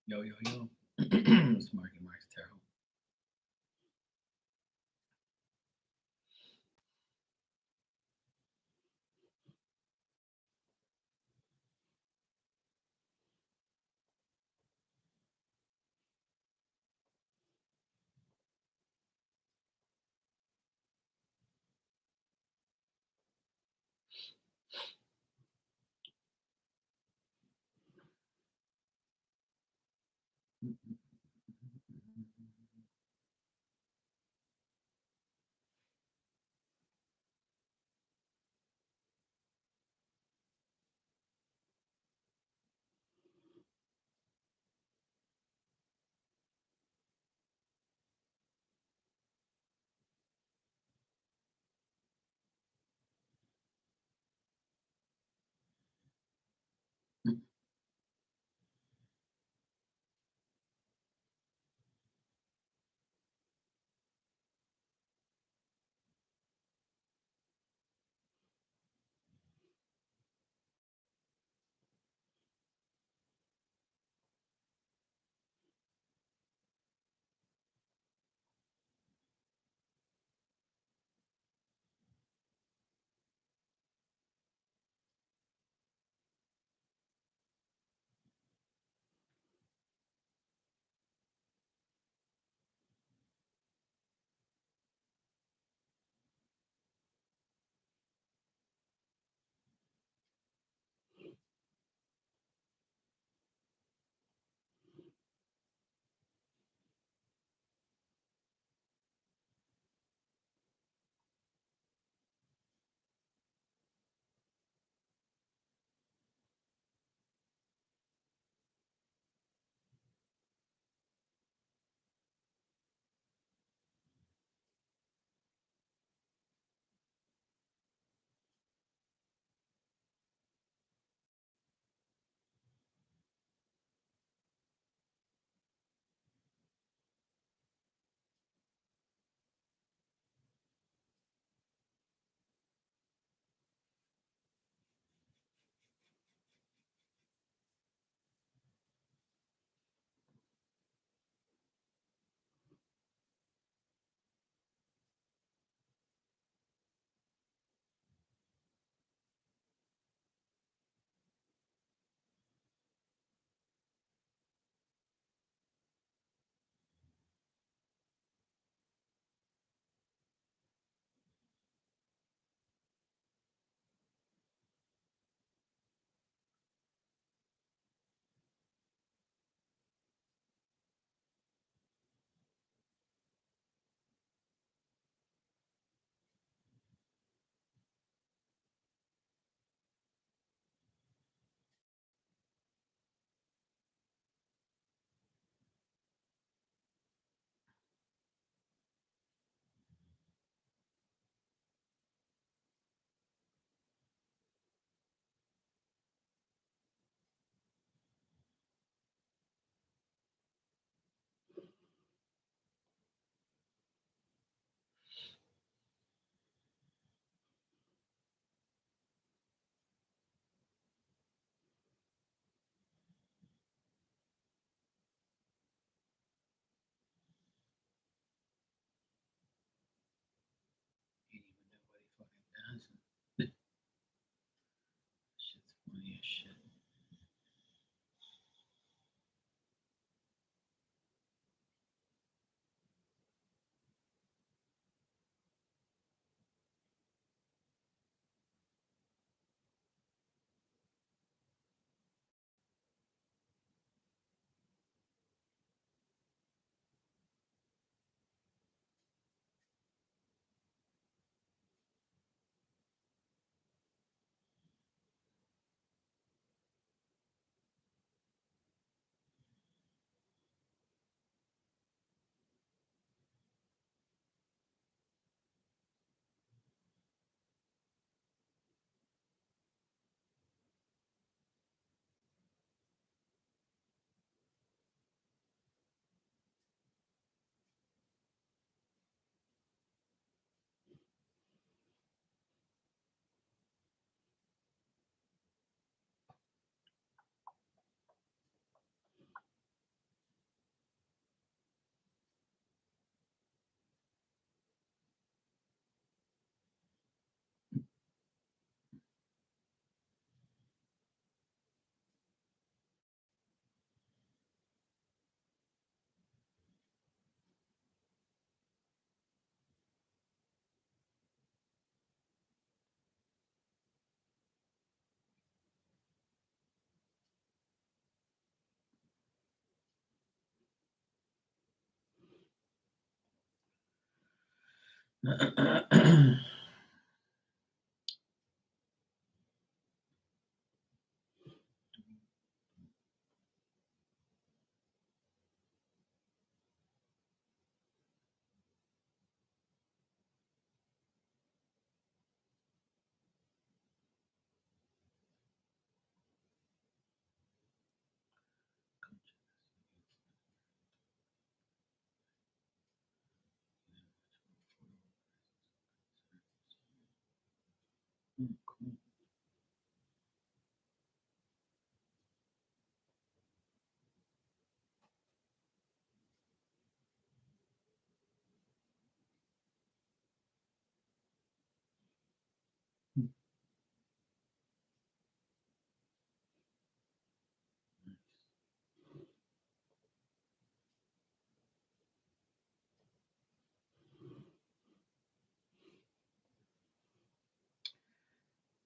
Yo, yo, yo. It's Marky Mark's Terrell.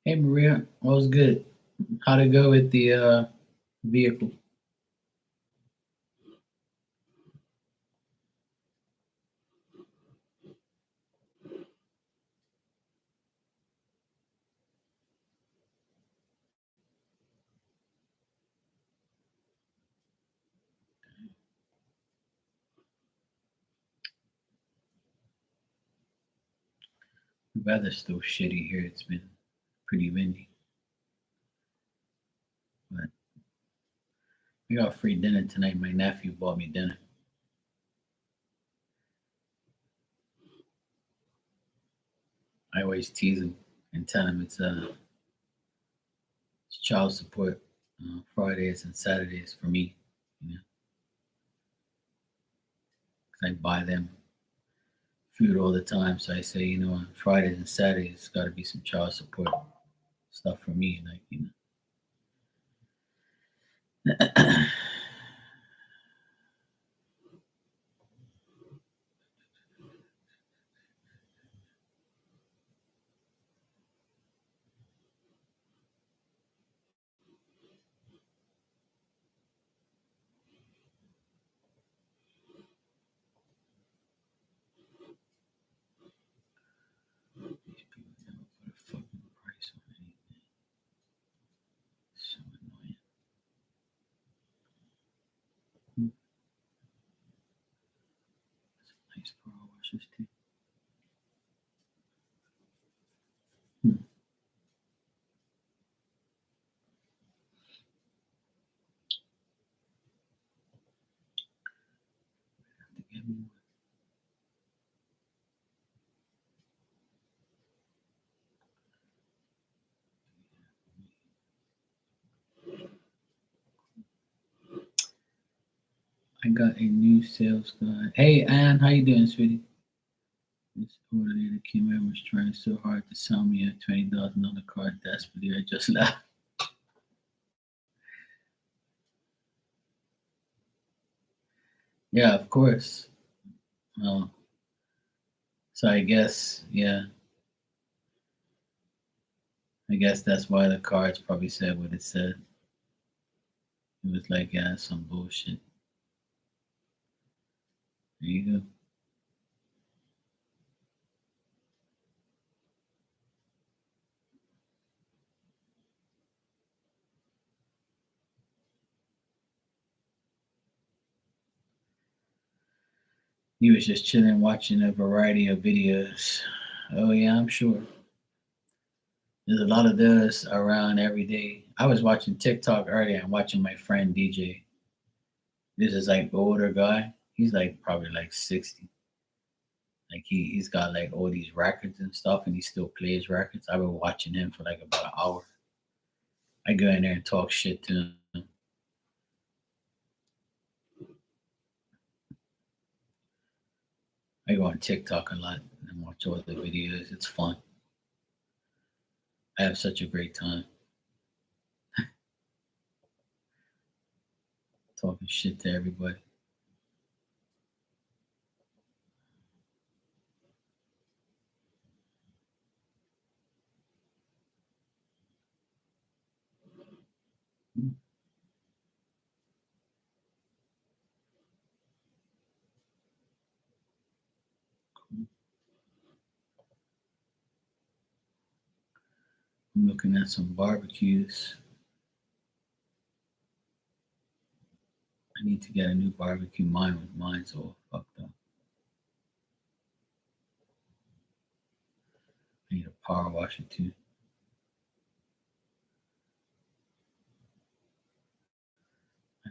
Hey Maria, what was good? How'd it go with the vehicle? The weather's still shitty here. It's been pretty windy, but we got free dinner tonight. My nephew bought me dinner. I always tease him and tell him it's child support Fridays and Saturdays for me. You know, 'cause I buy them food all the time. So I say, on Fridays and Saturdays, it's got to be some child support stuff for me. Know. These people never put a fucking price on anything. So annoying. That's a nice car washes too. Hmm. Have to get me one. I got a new sales guy. Hey Ann, how you doing, sweetie? This order leader came in was trying so hard to sell me a $20,000 car. Desperately, I just left. Yeah, of course. Oh, so I guess, yeah, I guess that's why the cards probably said what it said. It was like, yeah, some bullshit. There you go. He was just chilling, watching a variety of videos. Oh yeah, I'm sure. There's a lot of those around every day. I was watching TikTok earlier and watching my friend DJ. This is like older guy. He's like probably like 60. Like he's got like all these records and stuff, and he still plays records. I've been watching him for like about an hour. I go in there and talk shit to him. I go on TikTok a lot and watch all the videos. It's fun. I have such a great time talking shit to everybody. I'm looking at some barbecues. I need to get a new barbecue. Mine's all fucked up. I need a power washer too. I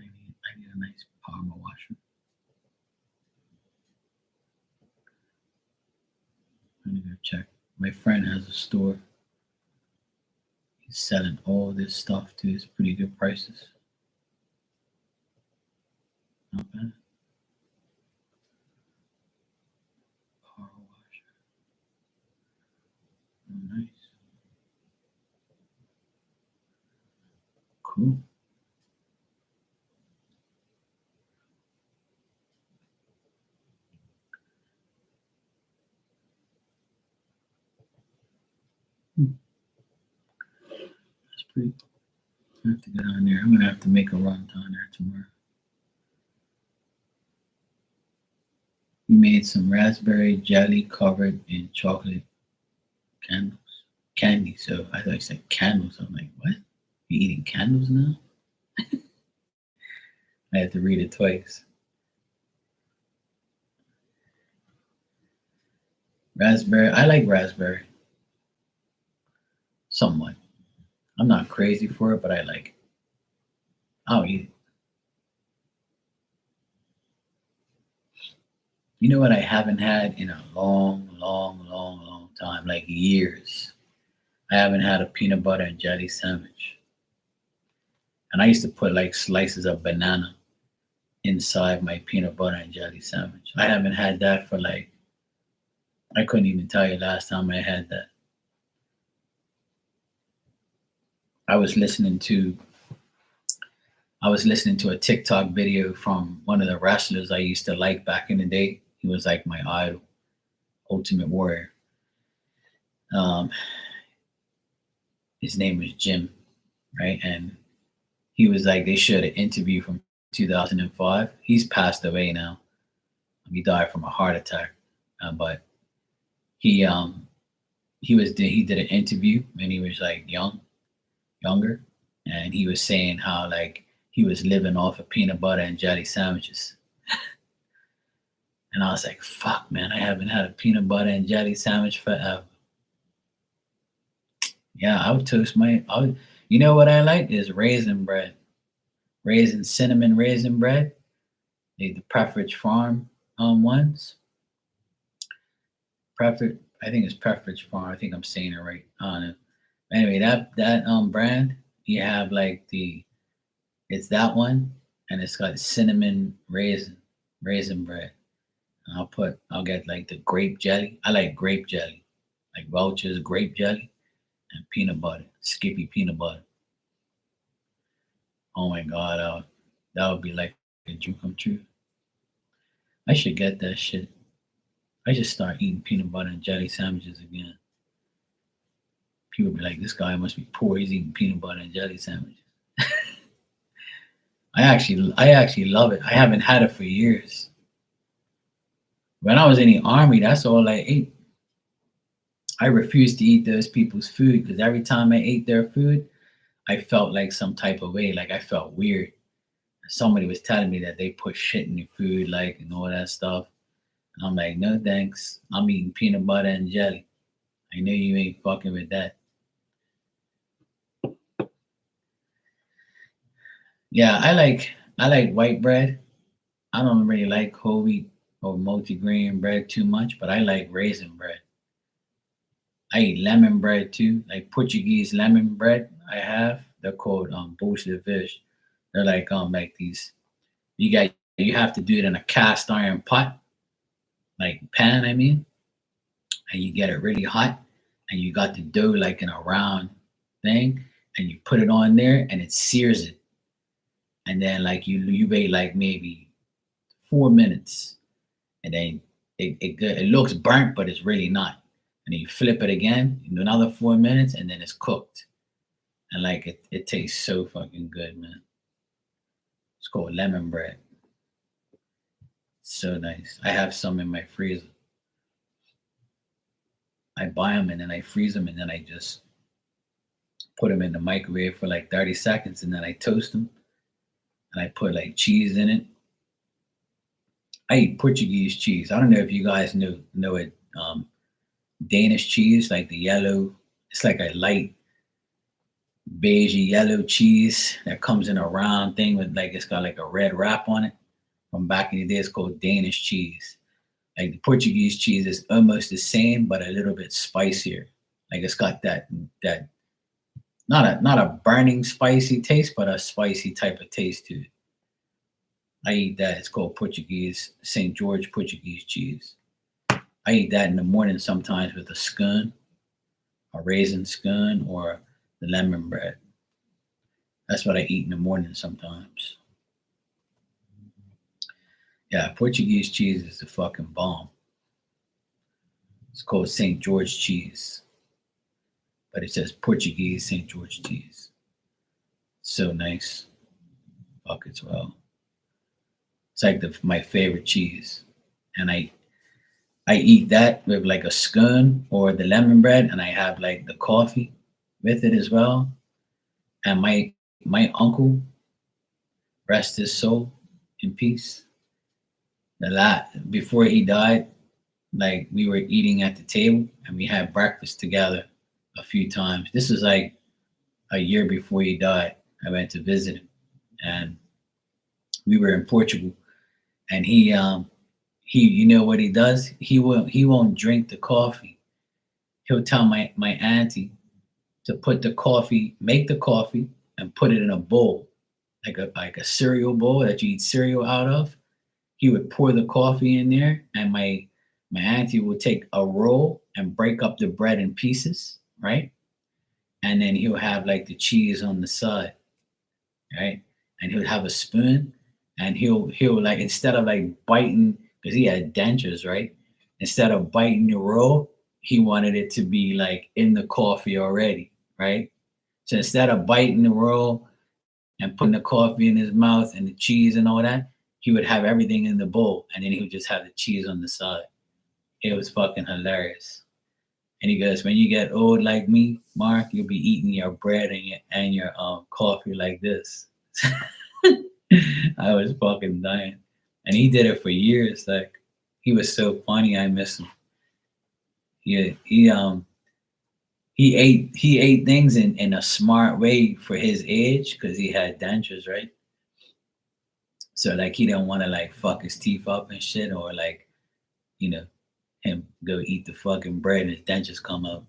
need a nice power washer. I need to check. My friend has a store. He's selling all this stuff too. It's pretty good prices. Not bad. Power washer. Oh, nice. Cool. That's pretty cool. I have to get on there. I'm gonna have to make a run down there tomorrow. We made some raspberry jelly covered in chocolate candles. Candy. So I thought you said candles. I'm like, what? You eating candles now? I had to read it twice. Raspberry. I like raspberry. Somewhat. I'm not crazy for it, but I like it. I'll eat it. You know what I haven't had in a long time, like years. I haven't had a peanut butter and jelly sandwich. And I used to put like slices of banana inside my peanut butter and jelly sandwich. I haven't had that for like, I couldn't even tell you last time I had that. I was listening to I was listening to a TikTok video from one of the wrestlers I used to like back in the day. He was like my idol, Ultimate Warrior. Um, his name was Jim, right? And he was like, they showed an interview from 2005. He's passed away now. He died from a heart attack, but he he did an interview when he was like younger, and he was saying how like he was living off of peanut butter and jelly sandwiches. And I was like, fuck, man, I haven't had a peanut butter and jelly sandwich forever. Yeah, I would toast you know what I like is raisin bread, cinnamon raisin bread, the Pepperidge Farm ones. I think it's Pepperidge Farm. I think I'm saying it right. I don't know. Anyway, that brand, you have like it's that one, and it's got cinnamon raisin bread. And I'll get like the grape jelly. I like grape jelly, like Welch's grape jelly and peanut butter, Skippy peanut butter. Oh my god, that would be like a dream come true. I should get that shit. I should start eating peanut butter and jelly sandwiches again. People be like, this guy must be poor. He's eating peanut butter and jelly sandwiches. I actually love it. I haven't had it for years. When I was in the army, that's all I ate. I refused to eat those people's food because every time I ate their food, I felt like some type of way. Like I felt weird. Somebody was telling me that they put shit in your food, like and all that stuff. And I'm like, no thanks. I'm eating peanut butter and jelly. I know you ain't fucking with that. Yeah, I like white bread. I don't really like whole wheat or multigrain bread too much, but I like raisin bread. I eat lemon bread too, like Portuguese lemon bread. I have. They're called bullshit fish. They're like these. You have to do it in a cast iron pot, like pan. I mean, and you get it really hot, and you got the dough like in a round thing, and you put it on there, and it sears it, and then like you wait like maybe 4 minutes, and then it looks burnt, but it's really not. And then you flip it again, you do another 4 minutes, and then it's cooked. And like it tastes so fucking good, man. It's called lemon bread. So nice. I have some in my freezer. I buy them and then I freeze them and then I just put them in the microwave for like 30 seconds, and then I toast them, and I put like cheese in it. I eat Portuguese cheese. I don't know if you guys know it. Danish cheese, like the yellow. It's like a light beige yellow cheese that comes in a round thing with like it's got like a red wrap on it. From back in the day, it's called Danish cheese. Like the Portuguese cheese is almost the same, but a little bit spicier. Like it's got that not a burning spicy taste, but a spicy type of taste to it. I eat that. It's called Portuguese St. George Portuguese cheese. I eat that in the morning sometimes with a scone, a raisin scone, or the lemon bread. That's what I eat in the morning sometimes. Yeah, Portuguese cheese is the fucking bomb. It's called St. George cheese, but it says Portuguese St. George cheese. So nice. Fuck it's well. It's like my favorite cheese, and I eat that with like a scone or the lemon bread, and I have like the coffee with it as well. And my uncle, rest his soul in peace. The lot before he died, like we were eating at the table and we had breakfast together a few times. This was like a year before he died. I went to visit him, and we were in Portugal. And he you know what he does? He won't drink the coffee. He'll tell my auntie to put the coffee, make the coffee, and put it in a bowl, like a cereal bowl that you eat cereal out of. He would pour the coffee in there, and my auntie would take a roll and break up the bread in pieces, right? And then he'll have like the cheese on the side, right? And he'll have a spoon, and he'll like instead of like biting because he had dentures, right? Instead of biting the roll, he wanted it to be like in the coffee already, right? So instead of biting the roll and putting the coffee in his mouth and the cheese and all that, he would have everything in the bowl, and then he would just have the cheese on the side. It was fucking hilarious. And he goes, when you get old like me, Mark, you'll be eating your bread and your coffee like this. I was fucking dying. And he did it for years. Like he was so funny, I miss him. He ate things in a smart way for his age because he had dentures, right? So like he didn't want to like fuck his teeth up and shit, or like, you know, him go eat the fucking bread and his dentures come up.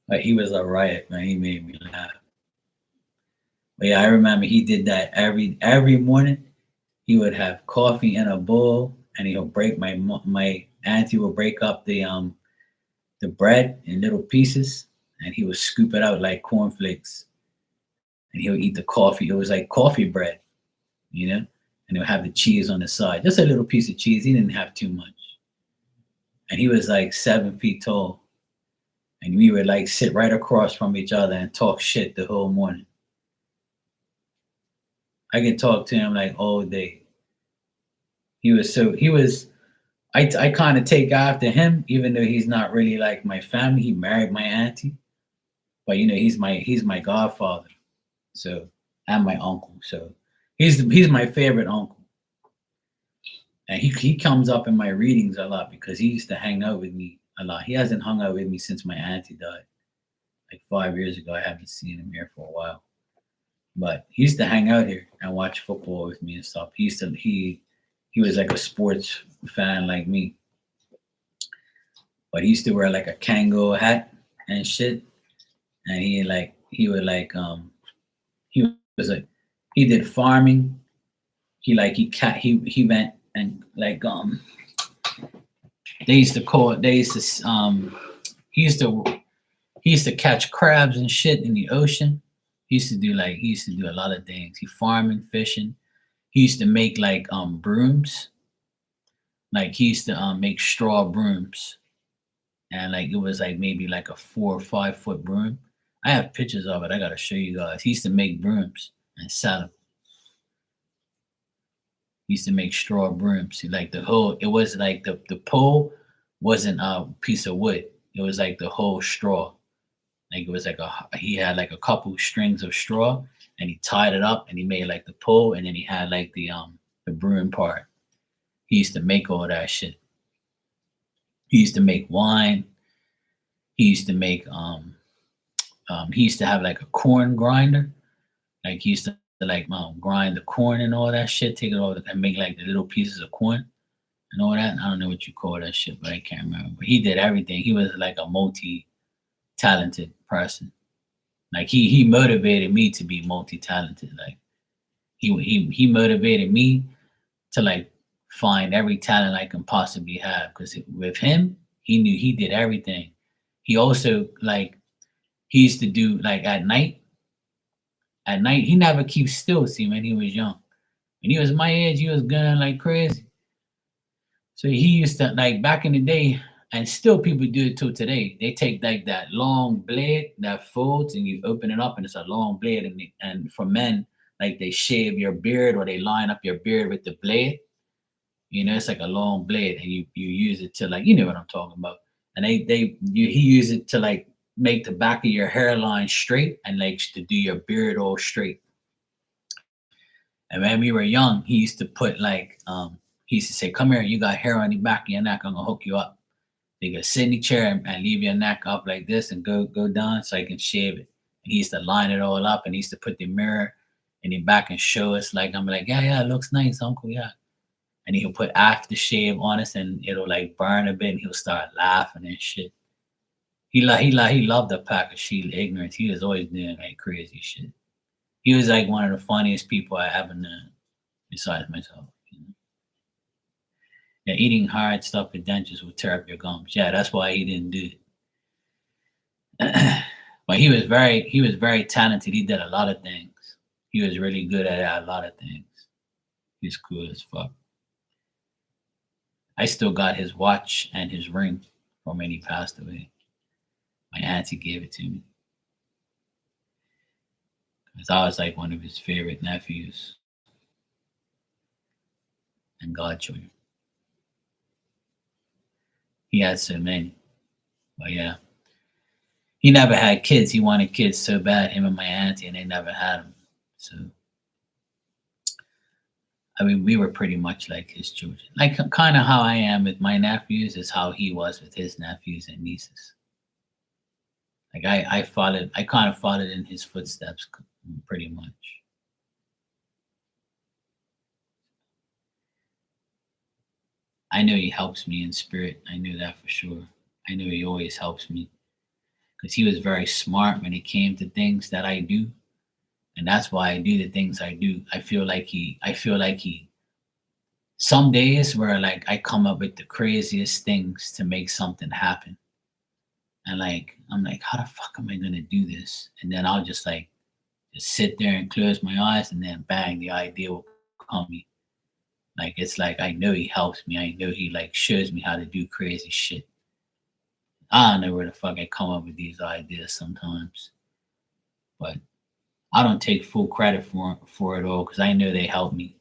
Like he was a riot, man. He made me laugh. But yeah, I remember he did that every morning. He would have coffee in a bowl, and he'll break my auntie will break up the bread in little pieces, and he would scoop it out like cornflakes, and he'll eat the coffee. It was like coffee bread, you know, and he'll have the cheese on the side, just a little piece of cheese. He didn't have too much, and he was like 7 feet tall, and we would like sit right across from each other and talk shit the whole morning. I could talk to him like all day. I kind of take after him, even though he's not really like my family. He married my auntie, but you know he's my godfather. So and my uncle. So he's my favorite uncle, and he comes up in my readings a lot because he used to hang out with me a lot. He hasn't hung out with me since my auntie died, like 5 years ago. I haven't seen him here for a while, but he used to hang out here and watch football with me and stuff. He was like a sports fan like me, but he used to wear like a Kango hat and shit. And he was like he did farming. He went and like they used to call it they used to he used to he used to catch crabs and shit in the ocean. He used to do a lot of things. He farming, fishing. He used to make like brooms. Like he used to make straw brooms, and like it was like maybe like a 4 or 5 foot broom. I have pictures of it. I gotta show you guys. He used to make brooms and sell them. He used to make straw brooms. Like the whole, it was like the pole wasn't a piece of wood. It was like the whole straw. Like it was like he had like a couple strings of straw, and he tied it up and he made like the pole, and then he had like the brewing part. He used to make all that shit. He used to make wine. He used to make he used to have like a corn grinder. Like he used to like grind the corn and all that shit, take it all and make like the little pieces of corn and all that. I don't know what you call that shit, but I can't remember. But he did everything. He was like a multi talented person. Like he motivated me to be multi talented. Like he motivated me to like find every talent I can possibly have. Because with him, he knew he did everything. He also like he used to do like at night. At night, he never keeps still. See, when he was young, when he was my age, he was gunning like crazy. So he used to like back in the day, and still people do it till today. They take like that long blade that folds, and you open it up, and it's a long blade. And for men, like they shave your beard or they line up your beard with the blade. You know, it's like a long blade, and you use it to like you know what I'm talking about. And he use it to like make the back of your hairline straight and like to do your beard all straight. And when we were young, he used to put like he used to say, "Come here, you got hair on the back of your neck. I'm gonna hook you up. You can sit in the chair and leave your neck up like this and go down so I can shave it." And he used to line it all up, and he used to put the mirror in the back and show us like I'm like, yeah, it looks nice, Uncle, yeah. And he'll put aftershave on us, and it'll like burn a bit, and he'll start laughing and shit. He loved the pack of sheet ignorance. He was always doing like crazy shit. He was like one of the funniest people I ever known, besides myself. You know? Yeah, eating hard stuff with dentures will tear up your gums. Yeah, that's why he didn't do it. But he was very talented. He did a lot of things. He was really good at a lot of things. He's cool as fuck. I still got his watch and his ring from when he passed away. My auntie gave it to me because I was like one of his favorite nephews and godchildren. He had so many, but yeah, he never had kids. He wanted kids so bad, him and my auntie, and they never had them. So I mean, we were pretty much like his children. Like kind of how I am with my nephews is how he was with his nephews and nieces. Like I kind of followed in his footsteps pretty much. I know he helps me in spirit. I knew that for sure. I know he always helps me because he was very smart when it came to things that I do, and that's why I do the things I do. I feel like he. Some days where like I come up with the craziest things to make something happen, and like I'm like, how the fuck am I gonna do this? And then I'll just like just sit there and close my eyes, and then bang, the idea will come to me. Like it's like I know he helps me. I know he like shows me how to do crazy shit. I don't know where the fuck I come up with these ideas sometimes, but I don't take full credit for it all because I know they help me,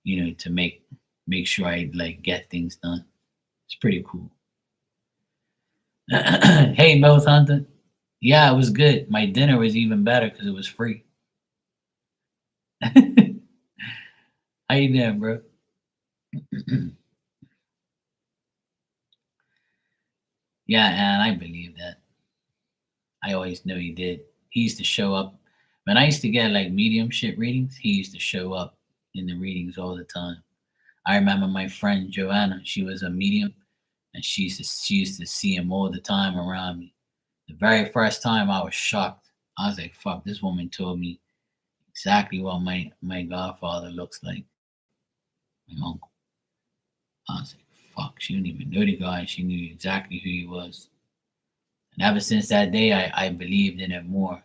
you know, to make sure I like get things done. It's pretty cool. Hey, Mel Hunter. Yeah, it was good. My dinner was even better because it was free. How you doing, bro? Yeah, and I believe that. I always knew he did. He used to show up when I used to get like mediumship readings. He used to show up in the readings all the time. I remember my friend Joanna. She was a medium, and she used to see him all the time around me. The very first time, I was shocked. I was like, "Fuck!" This woman told me exactly what my godfather looks like, my uncle. I was like, "Fuck!" She didn't even know the guy. She knew exactly who he was. And ever since that day, I believed in it more.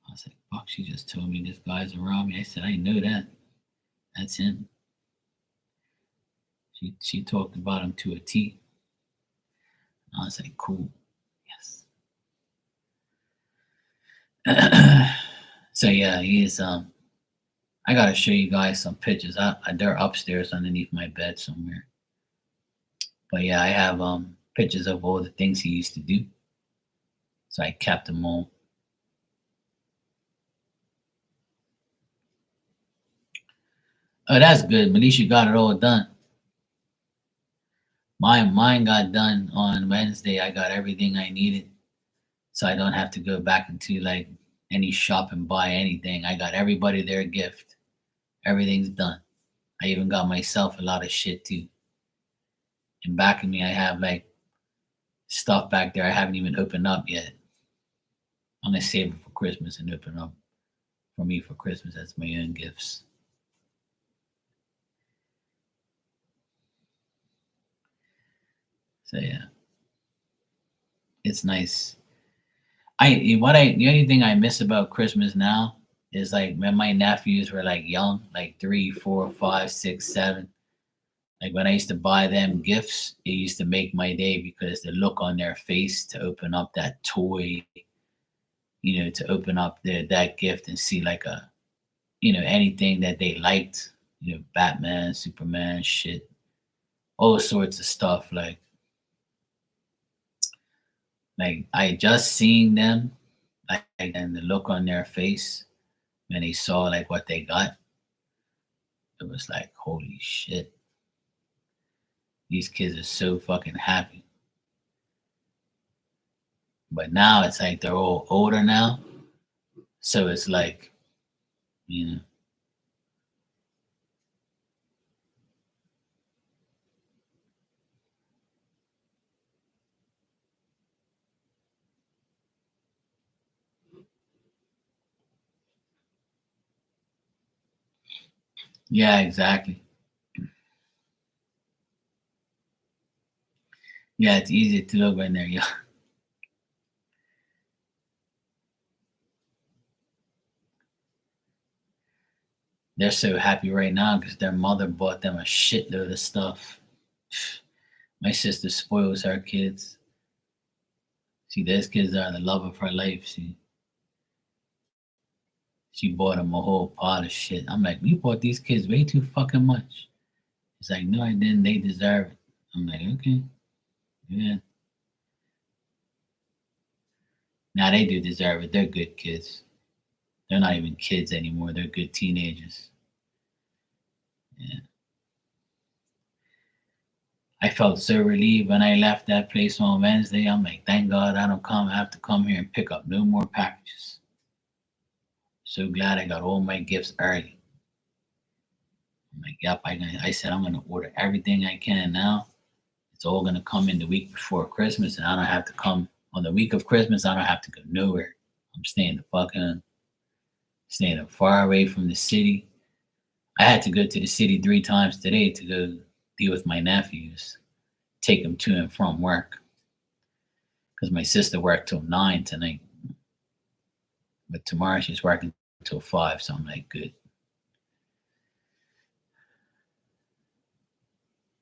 I was like, "Fuck!" She just told me this guy's around me. I said, "I know that. That's him." She talked about him to a T. I was like, "Cool, yes." So yeah, he is. I gotta show you guys some pictures. They're upstairs underneath my bed somewhere. But yeah, I have pictures of all the things he used to do. So I kept them all. Oh, that's good. At least you got it all done. Mine got done on Wednesday. I got everything I needed, so I don't have to go back into like any shop and buy anything. I got everybody their gift. Everything's done. I even got myself a lot of shit too. And back of me, I have like stuff back there I haven't even opened up yet. I'm gonna save it for Christmas and open up for me for Christmas as my own gifts. So yeah, it's nice. The only thing I miss about Christmas now is like when my nephews were like young, like 3, 4, 5, 6, 7. Like when I used to buy them gifts, it used to make my day because the look on their face to open up that toy, to open up that gift and see like anything that they liked, Batman, Superman, shit, all sorts of stuff. Like I just seen them, like and the look on their face when they saw like what they got, it was like holy shit, these kids are so fucking happy. But now it's like they're all older now, so it's like, you know, yeah, exactly. Yeah, it's easy to look when they're young. They're so happy right now because their mother bought them a shitload of stuff. My sister spoils her kids. See, those kids are the love of her life. She bought them a whole pot of shit. I'm like, you bought these kids way too fucking much. It's like, no, I didn't. They deserve it. I'm like, okay, yeah. Now they do deserve it. They're good kids. They're not even kids anymore. They're good teenagers. Yeah. I felt so relieved when I left that place on Wednesday. I'm like, thank God I don't have to come here and pick up no more packages. So glad I got all my gifts early. I'm like, yep, I said I'm gonna order everything I can now. It's all gonna come in the week before Christmas, and I don't have to come on the week of Christmas. I don't have to go nowhere. I'm staying far away from the city. I had to go to the city 3 times today to go deal with my nephews, take them to and from work, because my sister worked till 9 tonight, but tomorrow she's working till 5. So I'm like, good.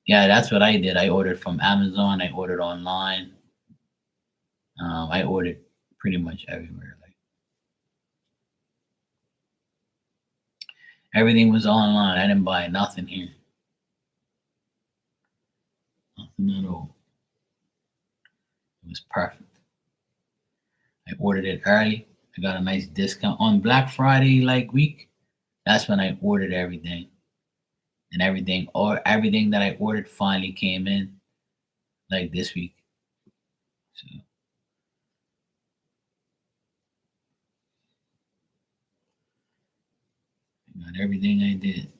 Yeah, that's what I did. I ordered from Amazon. I ordered online. I ordered pretty much everywhere. Like everything was online. I didn't buy nothing here. Nothing at all. It was perfect. I ordered it early. I got a nice discount on Black Friday like week. That's when I ordered everything. And everything that I ordered finally came in like this week. So I got everything I did.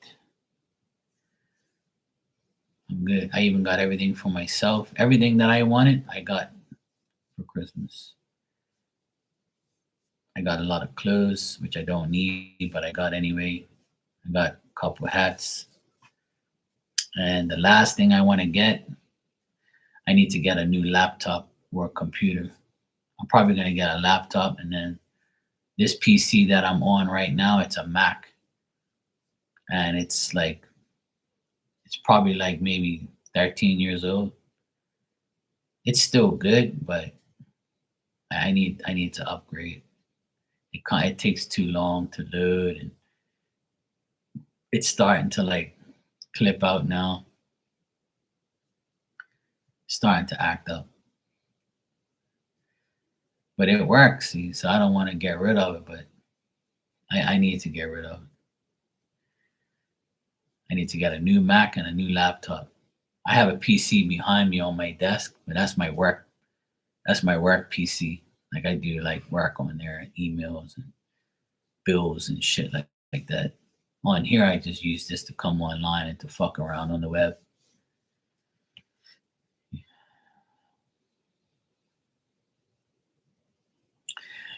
I'm good. I even got everything for myself. Everything that I wanted, I got for Christmas. I got a lot of clothes, which I don't need, but I got anyway. I got a couple of hats. And the last thing I want to get, I need to get a new laptop or a computer. I'm probably going to get a laptop, and then this PC that I'm on right now, it's a Mac. And it's probably like maybe 13 years old. It's still good, but I need to upgrade. It takes too long to load, and it's starting to like clip out now. starting to act up. But it works, see, so I don't want to get rid of it, but I need to get rid of it. I need to get a new Mac and a new laptop. I have a PC behind me on my desk, but that's my work. That's my work PC. Like I do like work on there and emails and bills and shit like that. On here, I just use this to come online and to fuck around on the web.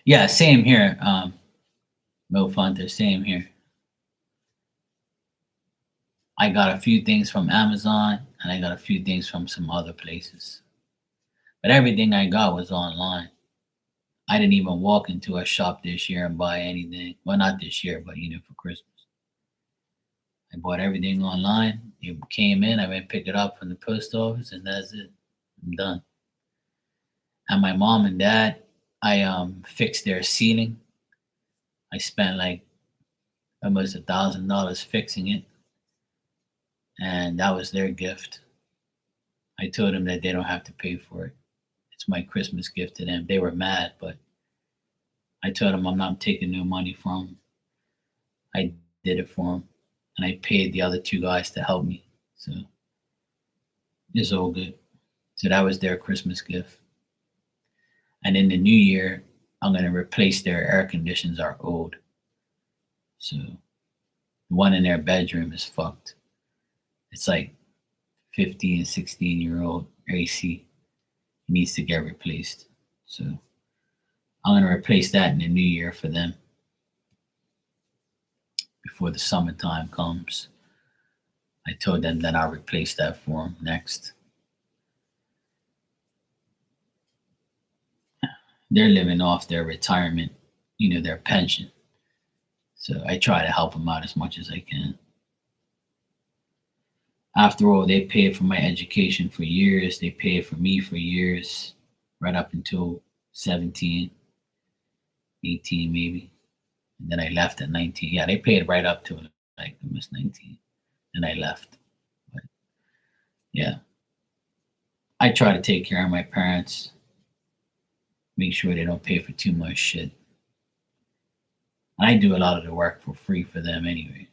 Yeah, same here. Mo Funter, same here. I got a few things from Amazon and I got a few things from some other places. But everything I got was online. I didn't even walk into a shop this year and buy anything. Well, not this year, but for Christmas. I bought everything online. It came in, I went pick it up from the post office, and that's it. I'm done. And my mom and dad, I fixed their ceiling. I spent like almost $1,000 fixing it, and that was their gift. I told them that they don't have to pay for it. It's my Christmas gift to them. They were mad, but I told them I'm not taking no money from them. I did it for them, and I paid the other two guys to help me. So it's all good. So that was their Christmas gift. And in the new year, I'm going to replace their air conditions are old. So the one in their bedroom is fucked. It's like 15 and 16-year-old AC. It needs to get replaced. So I'm going to replace that in the new year for them before the summertime comes. I told them that I'll replace that for them next. They're living off their retirement, their pension. So I try to help them out as much as I can. After all, they paid for my education for years. They paid for me for years, right up until 17, 18 maybe. And then I left at 19. Yeah, they paid right up to like almost 19. Then I left. But yeah, I try to take care of my parents, make sure they don't pay for too much shit. And I do a lot of the work for free for them anyway.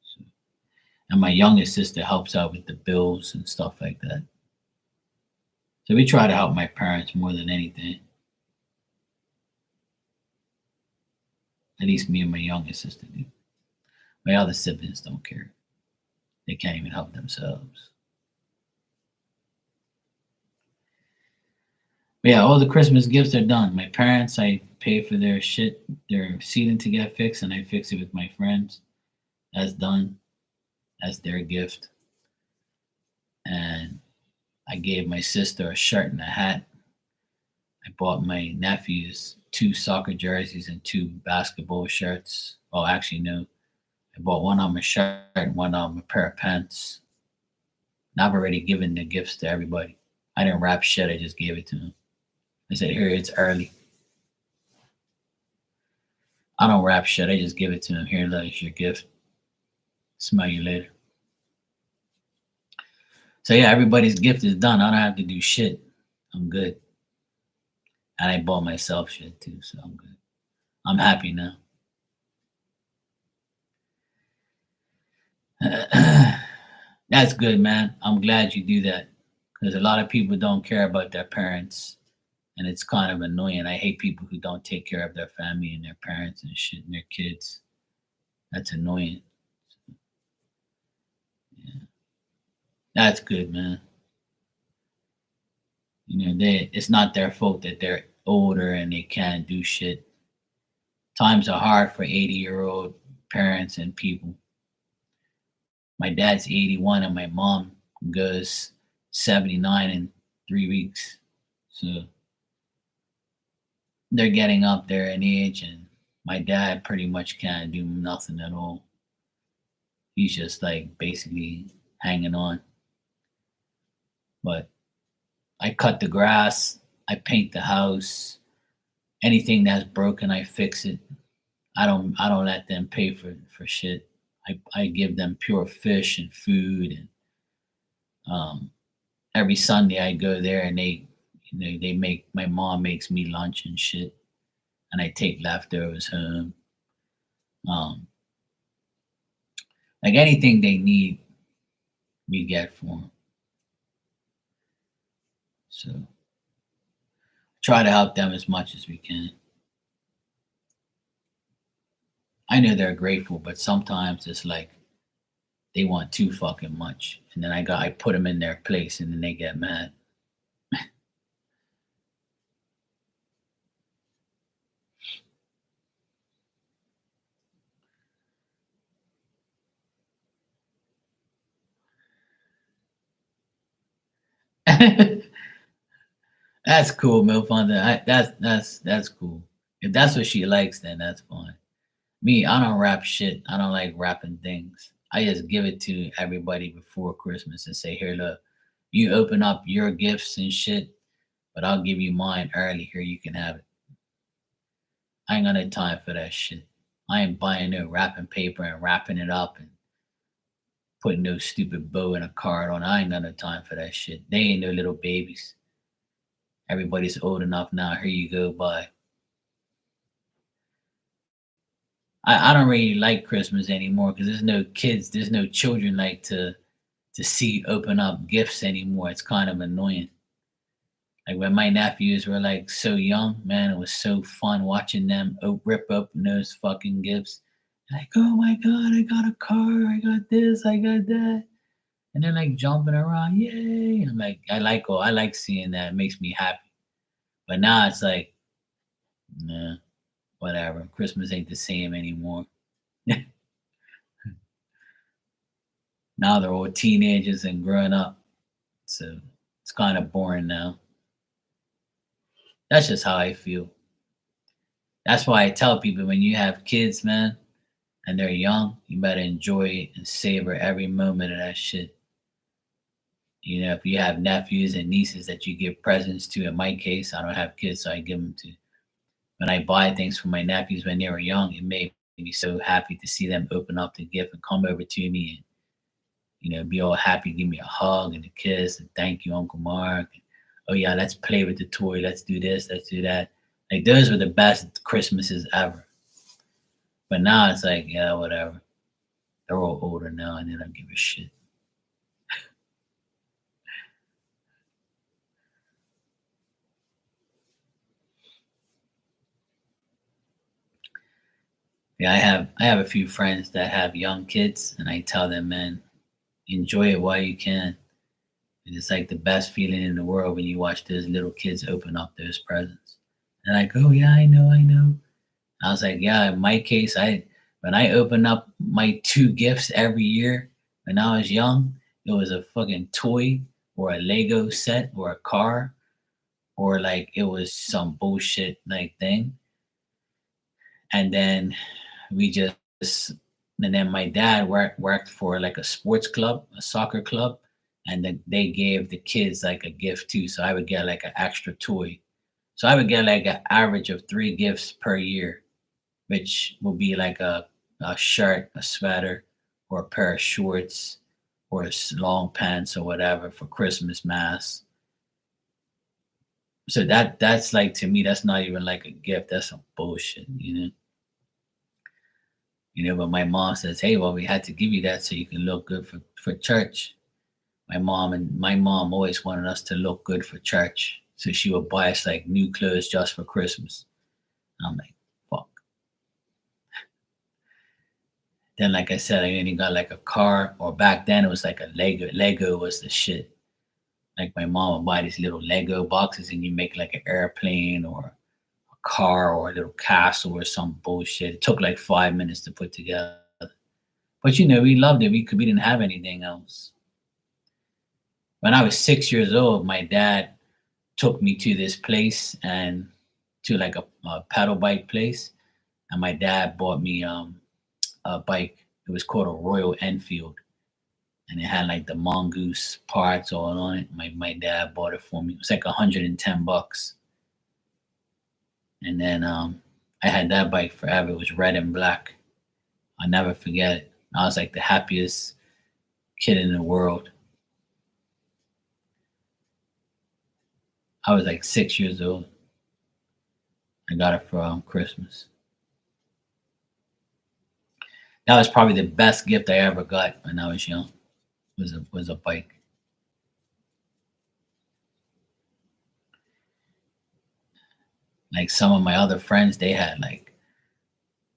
So, and my youngest sister helps out with the bills and stuff like that. So we try to help my parents more than anything. At least me and my youngest sister do. My other siblings don't care. They can't even help themselves. But yeah, all the Christmas gifts are done. My parents, I pay for their shit, their ceiling to get fixed, and I fix it with my friends. That's done. That's their gift. And I gave my sister a shirt and a hat. I bought my nephews 2 soccer jerseys and 2 basketball shirts. Oh, actually, no. I bought one of them a shirt and one of them a pair of pants. And I've already given the gifts to everybody. I didn't wrap shit, I just gave it to them. I said, here, it's early. I don't wrap shit, I just give it to them. Here, look, it's your gift. Smell you later. So yeah, everybody's gift is done. I don't have to do shit. I'm good. And I bought myself shit too, so I'm good. I'm happy now. That's good, man. I'm glad you do that. Because a lot of people don't care about their parents. And it's kind of annoying. I hate people who don't take care of their family and their parents and shit and their kids. That's annoying. Yeah. That's good, man. It's not their fault that they're older and they can't do shit. Times are hard for 80-year-old parents and people. My dad's 81 and my mom goes 79 in 3 weeks. So they're getting up there in age, and my dad pretty much can't do nothing at all. He's just like basically hanging on. But I cut the grass, I paint the house. Anything that's broken, I fix it. I don't let them pay for shit. I give them pure fish and food and Every Sunday I go there and they make my mom makes me lunch and shit, and I take leftovers home. Um, like anything they need, we get for them. So try to help them as much as we can. I know they're grateful, but sometimes it's like they want too fucking much, and then I put them in their place, and then they get mad. That's cool, Milfonda. That's cool. If that's what she likes, then that's fine. Me, I don't rap shit. I don't like rapping things. I just give it to everybody before Christmas and say, here, look, you open up your gifts and shit, but I'll give you mine early. Here, you can have it. I ain't got no time for that shit. I ain't buying no wrapping paper and wrapping it up and putting no stupid bow in a card on. I ain't got no time for that shit. They ain't no little babies. Everybody's old enough now. Here you go, bye. I don't really like Christmas anymore because there's no kids, there's no children like to see open up gifts anymore. It's kind of annoying. Like when my nephews were like so young, man, it was so fun watching them rip open those fucking gifts. Like, oh my god, I got a car, I got this, I got that, and they're like jumping around, yay! I'm like, I like seeing that. It makes me happy. But now it's like, nah, whatever. Christmas ain't the same anymore. Now they're all teenagers and growing up, so it's kind of boring now. That's just how I feel. That's why I tell people when you have kids, man, and they're young, you better enjoy it and savor every moment of that shit. You know, if you have nephews and nieces that you give presents to, in my case, I don't have kids, so I give them to. When I buy things for my nephews when they were young, it made me so happy to see them open up the gift and come over to me and, be all happy, give me a hug and a kiss and thank you, Uncle Mark. Oh yeah, let's play with the toy. Let's do this. Let's do that. Like those were the best Christmases ever. But now it's like, yeah, whatever. They're all older now, and they don't give a shit. Yeah, I have a few friends that have young kids, and I tell them, man, enjoy it while you can. It's like the best feeling in the world when you watch those little kids open up those presents. And I go, yeah, I know, I know. I was like, yeah, in my case, I when I open up my two gifts every year when I was young, it was a fucking toy or a Lego set or a car or like it was some bullshit like thing. And then we just and then my dad worked for like a sports club, a soccer club, and then they gave the kids like a gift too. So I would get like an extra toy. So I would get like an average of three gifts per year, which will be like a shirt, a sweater, or a pair of shorts, or long pants or whatever for Christmas mass. So that's like to me, that's not even like a gift. That's some bullshit, you know. But my mom says, "Hey, well, we had to give you that so you can look good for church." My mom always wanted us to look good for church, so she would buy us like new clothes just for Christmas. I'm like, fuck. Then, like I said, I only got like a car, or back then it was like a Lego. Lego was the shit. Like my mom would buy these little Lego boxes, and you make like an airplane or a car or a little castle or some bullshit. It took like 5 minutes to put together. But we loved it. We didn't have anything else. When I was 6 years old, my dad took me to this place and to like a pedal bike place, and my dad bought me a bike. It was called a Royal Enfield, and it had like the mongoose parts all on it. My dad bought it for me. It was like $110, and then I had that bike forever. It was red and black. I'll never forget it. I was like the happiest kid in the world. I was like 6 years old. I got it for Christmas. That was probably the best gift I ever got when I was young. Was a bike. Like some of my other friends, they had like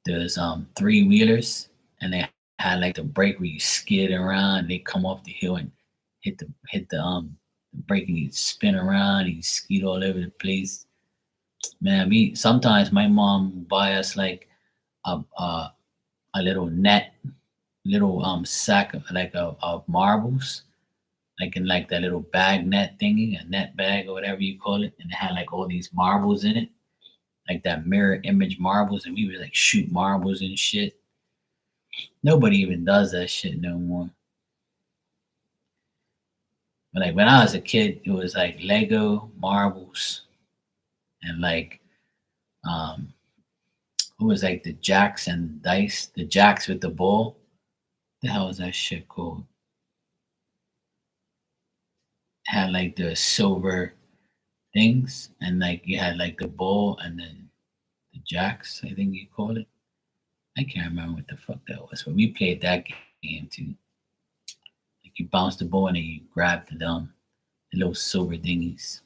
those three wheelers, and they had like the brake where you skid around. They come off the hill and hit the brake, and you spin around. And you skid all over the place. Man, me sometimes my mom would buy us like a a little net, little sack of marbles, like in like that little bag net thingy, a net bag or whatever you call it, and it had like all these marbles in it, like that mirror image marbles, and we would like shoot marbles and shit. Nobody even does that shit no more. But like when I was a kid, it was like Lego marbles and like um what was like the jacks and dice, the jacks with the ball. The hell is that shit called? Had like the silver things, and like you had like the ball and then the jacks, I think you call it. I can't remember what the fuck that was, but we played that game too. Like you bounce the ball and then you grab the little silver dingies.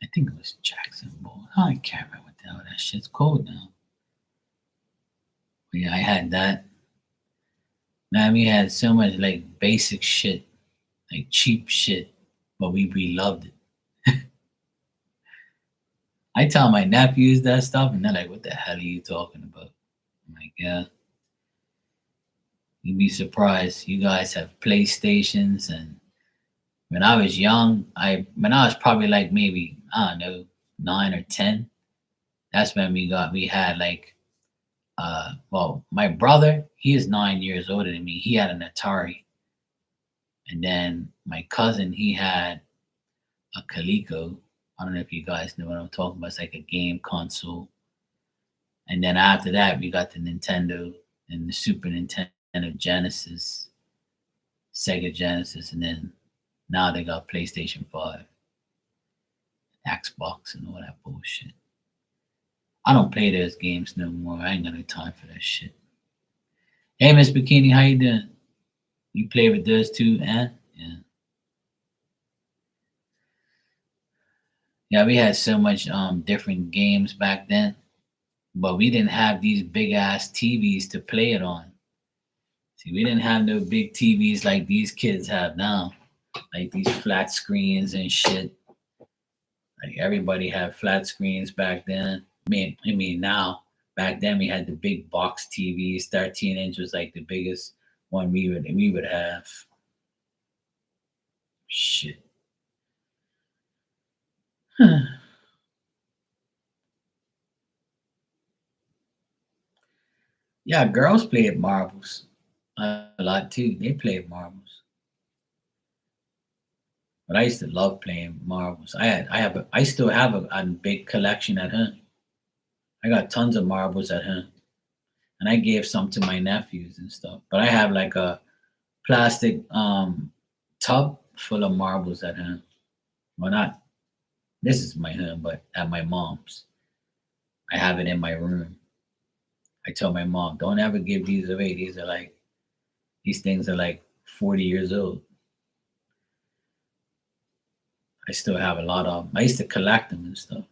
I think it was Jackson Ball. I can't remember what the hell that shit's called now. But yeah, I had that. Man, we had so much like basic shit, like cheap shit, but we loved it. I tell my nephews that stuff, and they're like, "What the hell are you talking about?" I'm like, "Yeah, you'd be surprised. You guys have PlayStations, and when I was young, I when I was probably like maybe I don't know 9 or 10. That's when we had like well, my brother, he is 9 years older than me. He had an Atari, and then my cousin, he had a Coleco. I don't know if you guys know what I'm talking about. It's like a game console. And then after that, we got the Nintendo and the Super Nintendo Genesis, Sega Genesis, and then now they got PlayStation 5, Xbox, and all that bullshit. I don't play those games no more. I ain't got no time for that shit. Hey, Miss Bikini, how you doing? You play with those too, and yeah, yeah. We had so much different games back then, but we didn't have these big ass TVs to play it on. See, we didn't have no big TVs like these kids have now, like these flat screens and shit. Like everybody had flat screens back then. I mean now. Back then we had the big box TVs. 13 inch was like the biggest one we would have. Shit. Yeah, girls played marbles a lot too. They played marbles, but I used to love playing marbles. I still have a big collection at home. I got tons of marbles at home, and I gave some to my nephews and stuff. But I have like a plastic tub full of marbles at home. Well, not this is my home, but at my mom's, I have it in my room. I tell my mom, don't ever give these away. These things are like 40 years old. I still have a lot of them. I used to collect them and stuff.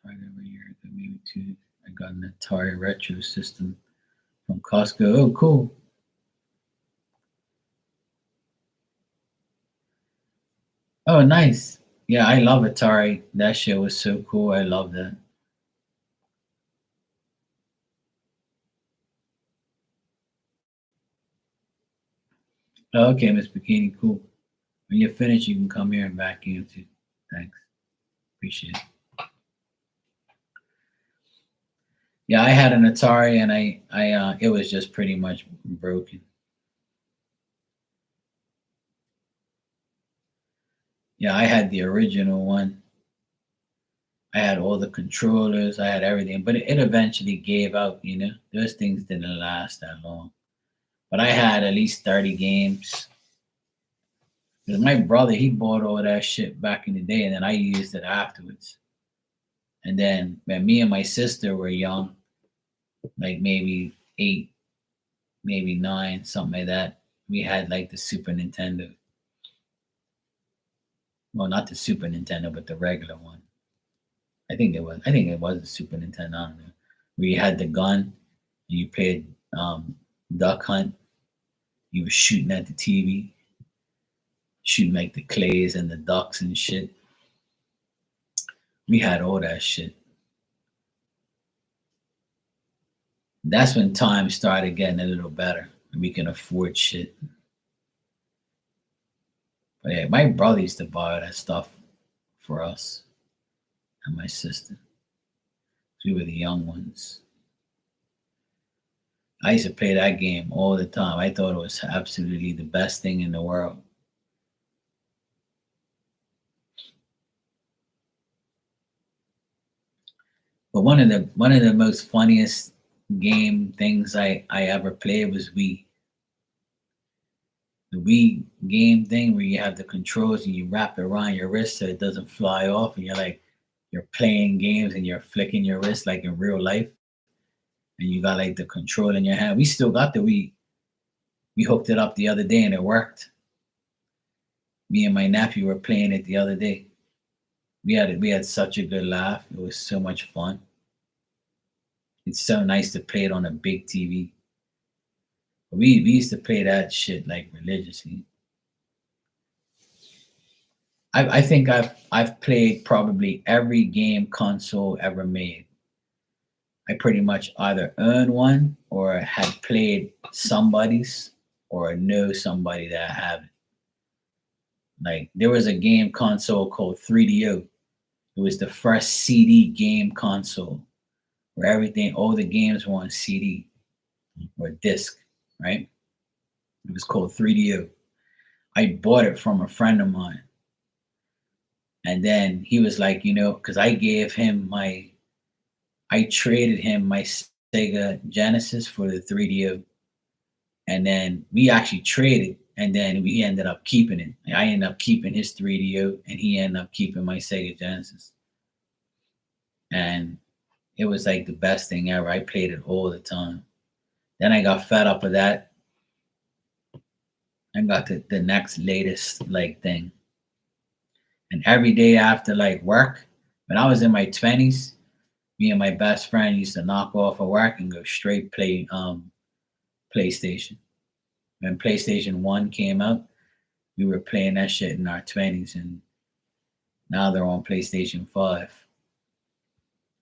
Tried every year, maybe two. I got an Atari Retro system from Costco. Oh, cool. Oh, nice. Yeah, I love Atari. That shit was so cool. I love that. Oh, okay, Miss Bikini, cool. When you're finished, you can come here and vacuum too. Thanks. Appreciate it. Yeah, I had an Atari, and it was just pretty much broken. Yeah, I had the original one. I had all the controllers, I had everything, but it eventually gave out, you know. Those things didn't last that long. But I had at least 30 games. Because my brother, he bought all that shit back in the day, and then I used it afterwards. And then when me and my sister were young, like maybe 8, maybe 9, something like that, we had like the Super Nintendo. Well, not the Super Nintendo, but the regular one. I think it was the Super Nintendo. I don't know. Where you had the gun, and you played Duck Hunt. You were shooting at the TV, shooting like the clays and the ducks and shit. We had all that shit. That's when times started getting a little better. We can afford shit. But yeah, my brother used to buy that stuff for us and my sister. We were the young ones. I used to play that game all the time. I thought it was absolutely the best thing in the world. But one of the most funniest game things I ever played was Wii. The Wii game thing where you have the controls and you wrap it around your wrist so it doesn't fly off, and you're playing games and you're flicking your wrist like in real life, and you got like the control in your hand. We still got the Wii. We hooked it up the other day and it worked. Me and my nephew were playing it the other day. We had such a good laugh. It was so much fun. It's so nice to play it on a big TV. We used to play that shit like religiously. I think I've played probably every game console ever made. I pretty much either own one or had played somebody's or know somebody that have it. Like there was a game console called 3DO. It was the first CD game console where all the games were on CD or disc, right? It was called 3DO. I bought it from a friend of mine. And then he was like, because I traded him my Sega Genesis for the 3DO. And then we actually traded, and then we ended up keeping it. I ended up keeping his 3DO, and he ended up keeping my Sega Genesis. And it was like the best thing ever. I played it all the time. Then I got fed up with that and got the next latest like thing. And every day after like work, when I was in my 20s, me and my best friend used to knock off of work and go straight play PlayStation. When PlayStation 1 came out, we were playing that shit in our 20s, and now they're on PlayStation 5.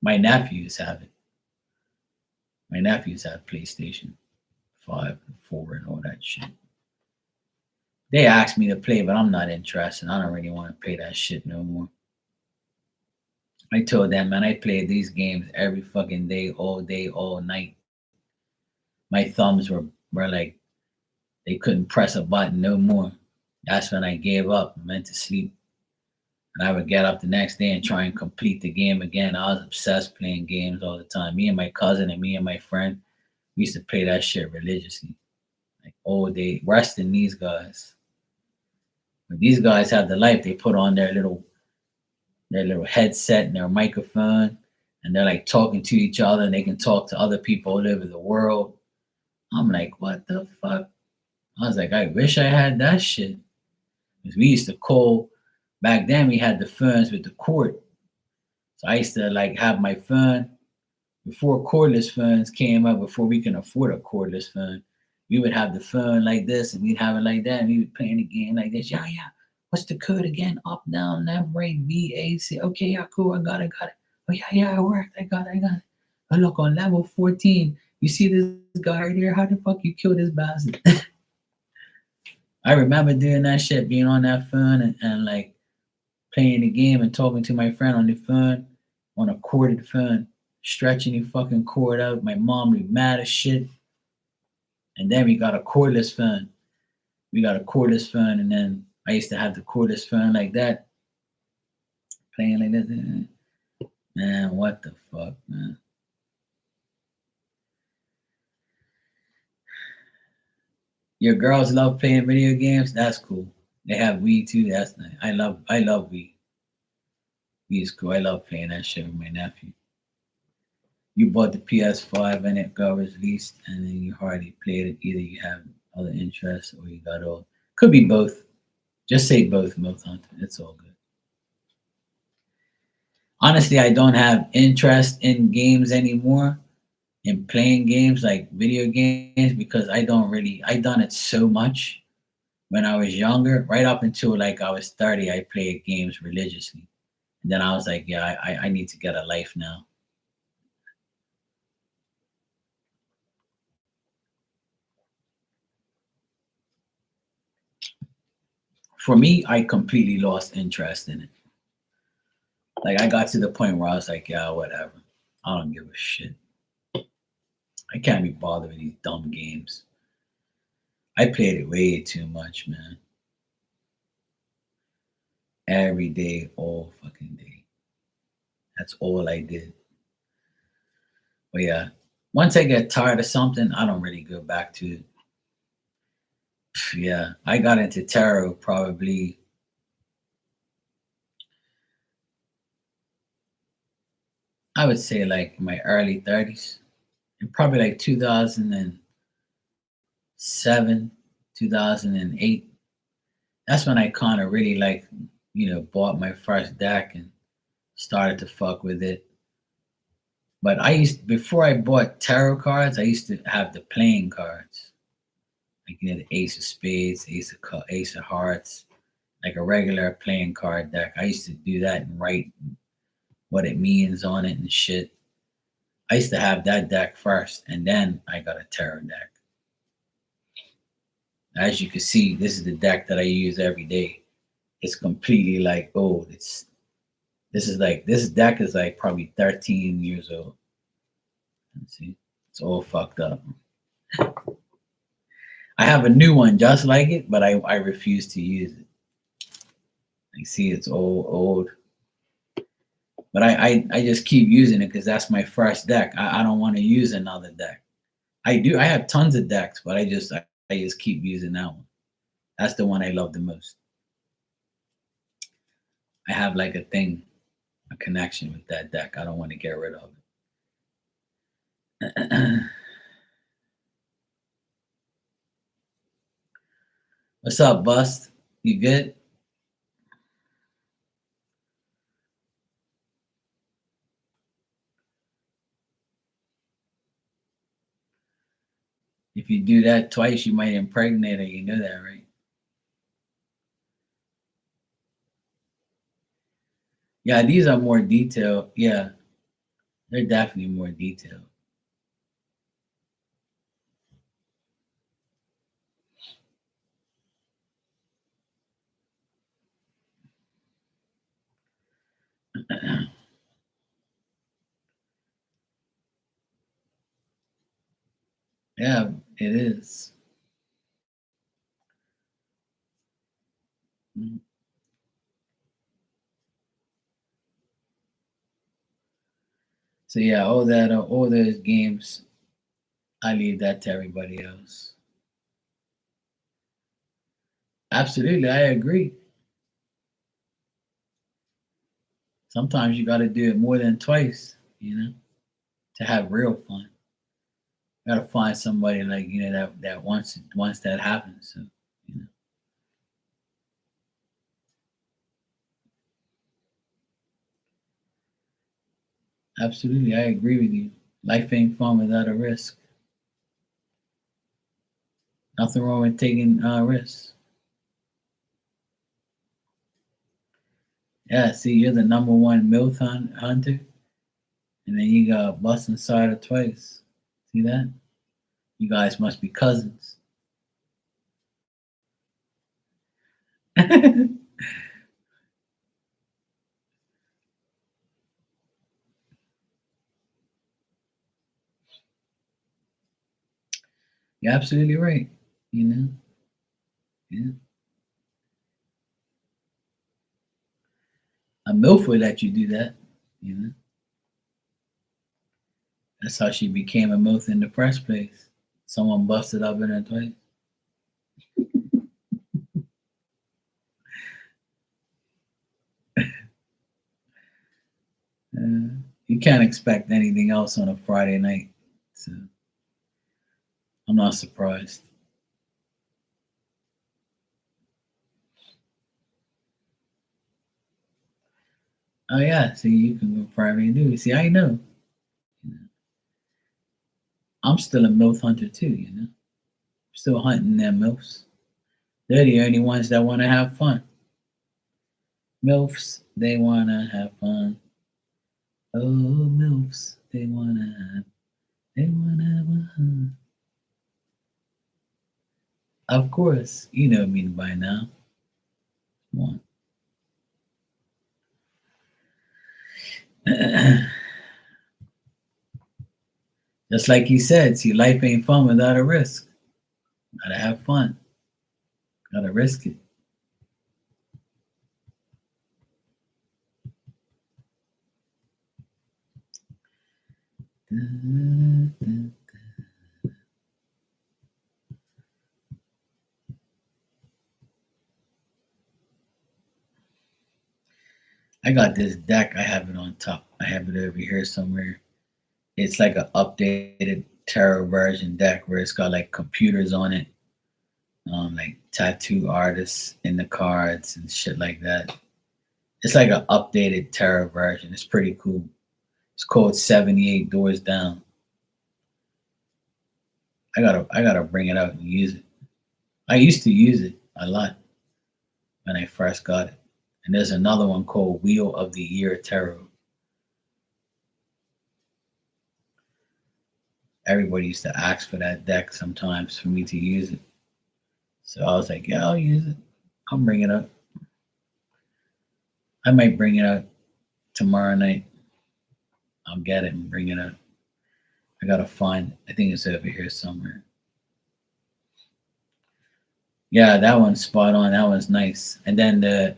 My nephews have it. My nephews have PlayStation 5 and 4 and all that shit. They asked me to play, but I'm not interested. I don't really want to play that shit no more. I told them, man, I played these games every fucking day, all night. My thumbs were like, they couldn't press a button no more. That's when I gave up and went to sleep. And I would get up the next day and try and complete the game again. I was obsessed playing games all the time. Me and my cousin and me and my friend, we used to play that shit religiously. Like all day, worse than these guys. But these guys have the life. They put on their little headset and their microphone, and they're like talking to each other, and they can talk to other people all over the world. I'm like, what the fuck? I was like, I wish I had that shit. Because we used to call, back then we had the phones with the cord. So I used to like have my phone before cordless phones came up, before we can afford a cordless phone. We would have the phone like this and we'd have it like that, and we would play the game like this. Yeah, yeah. What's the code again? Up, down, left, right, B, A, C. Okay, yeah, cool. I got it. Oh yeah, yeah, it worked. I got it. Oh look, on level 14. You see this guy right here? How the fuck you kill this bastard? I remember doing that shit, being on that phone and like playing the game and talking to my friend on the phone, on a corded phone, stretching the fucking cord out. My mom be mad as shit. And then we got a cordless phone. And then I used to have the cordless phone like that, playing like this. Man, what the fuck, man? Your girls love playing video games? That's cool. They have Wii too. That's nice. I love Wii. Wii is cool. I love playing that shit with my nephew. You bought the PS5 and it got released, and then you hardly played it. Either you have other interests or you got old. Could be both. Just say both, Milk Hunter. It's all good. Honestly, I don't have interest in games anymore, in playing games like video games, because I done it so much when I was younger, right up until like I was 30, I played games religiously. And then I was like, yeah, I need to get a life now. For me, I completely lost interest in it. Like I got to the point where I was like, yeah, whatever. I don't give a shit. I can't be bothered with these dumb games. I played it way too much, man. Every day, all fucking day. That's all I did. But yeah, once I get tired of something, I don't really go back to it. Yeah, I got into tarot probably, I would say like in my early 30s, and probably like 2007, 2008. That's when I kind of really like, bought my first deck and started to fuck with it. But before I bought tarot cards, I used to have the playing cards, like the Ace of Spades, Ace of Hearts, like a regular playing card deck. I used to do that and write what it means on it and shit. I used to have that deck first, and then I got a tarot deck. As you can see, this is the deck that I use every day. It's completely like old. This deck is like probably 13 years old. Let's see, it's all fucked up. I have a new one just like it, but I refuse to use it. You see, it's all old. But I just keep using it because that's my first deck. I don't want to use another deck. I have tons of decks, but I just keep using that one. That's the one I love the most. I have like a connection with that deck. I don't want to get rid of it. What's up, Bust? You good? If you do that twice, you might impregnate her. You know that, right? Yeah, these are more detailed. Yeah, they're definitely more detailed. Yeah, it is. Mhm. So yeah, all those games, I leave that to everybody else. Absolutely, I agree. Sometimes you got to do it more than twice, to have real fun. You got to find somebody like that once that happens. So you know, absolutely, I agree with you. Life ain't fun without a risk. Nothing wrong with taking risks. Yeah, see, you're the number one hunter, and then you got Bus Insider twice. See that? You guys must be cousins. You're absolutely right. You know, yeah. A MILF would let you do that. You know, that's how she became a MILF in the first place. Someone busted up in her twice. You can't expect anything else on a Friday night. So I'm not surprised. Oh yeah, see, you can go Friday and do it. See, I know. You know, I'm still a MILF hunter too. Still hunting them MILFs. They're the only ones that want to have fun. MILFs, they want to have fun. Oh, MILFs, they wanna have fun. Of course, you know me by now. Come on. Just like you said, see, life ain't fun without a risk. Gotta have fun. Gotta risk it. I got this deck. I have it on top. I have it over here somewhere. It's like an updated tarot version deck where it's got like computers on it, like tattoo artists in the cards and shit like that. It's like an updated tarot version. It's pretty cool. It's called 78 Doors Down. I gotta bring it out and use it. I used to use it a lot when I first got it. And there's another one called Wheel of the Year Tarot. Everybody used to ask for that deck sometimes for me to use it. So I was like, yeah, I'll use it. I'll bring it up. I might bring it up tomorrow night. I'll get it and bring it up. I gotta find it. I think it's over here somewhere. Yeah, that one's spot on. That one's nice. And then the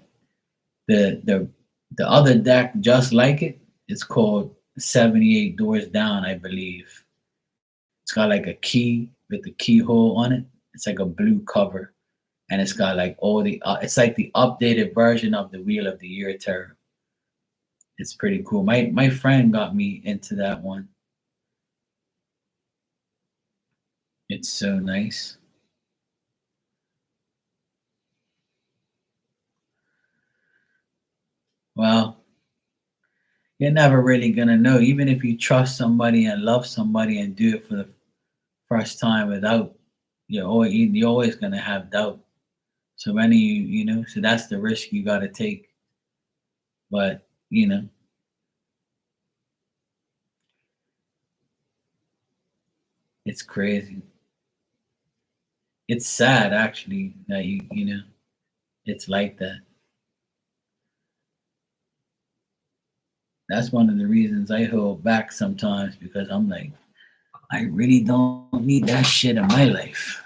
the the other deck just like it, it's called 78 Doors Down, I believe. It's got like a key with the keyhole on it. It's like a blue cover. And it's got like all the it's like the updated version of the Wheel of the Year tarot. It's pretty cool. My friend got me into that one. It's so nice. Well, you're never really gonna know. Even if you trust somebody and love somebody and do it for the first time without, you're always gonna have doubt. So many, so that's the risk you got to take. But it's crazy. It's sad actually that it's like that. That's one of the reasons I hold back sometimes because I'm like, I really don't need that shit in my life.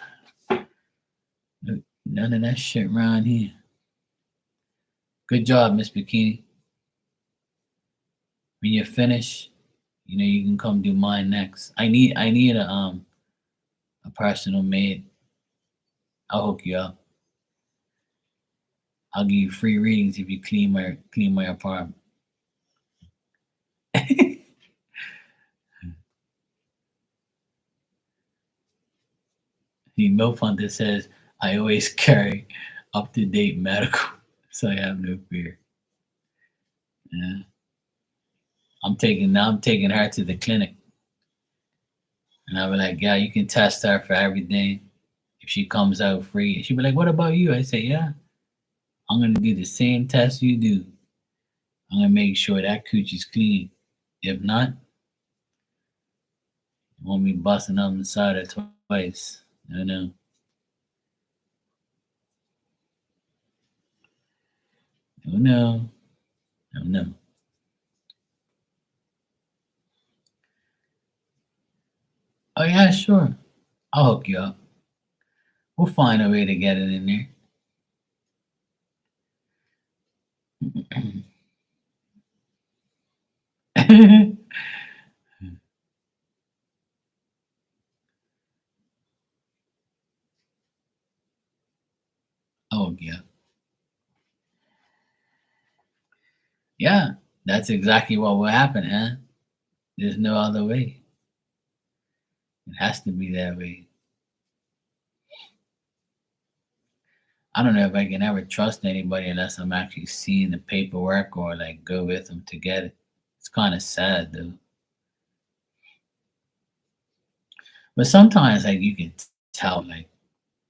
None of that shit around here. Good job, Miss Bikini. When you're finished, you can come do mine next. I need a personal maid. I'll hook you up. I'll give you free readings if you clean my apartment. The MILF Hunter says I always carry up to date medical, so I have no fear. Yeah. I'm taking her to the clinic. And I'll be like, yeah, you can test her for everything. If she comes out free, she'll be like, what about you? I say, yeah, I'm gonna do the same test you do. I'm gonna make sure that coochie's clean. If not, you won't be busting up inside her twice. No. No. No. Oh yeah, sure. I'll hook you up. We'll find a way to get it in there. Oh yeah. Yeah. That's exactly what will happen, huh? There's no other way. It has to be that way. I don't know if I can ever trust anybody unless I'm actually seeing the paperwork or like go with them to get it. It's kind of sad though. But sometimes like you can tell like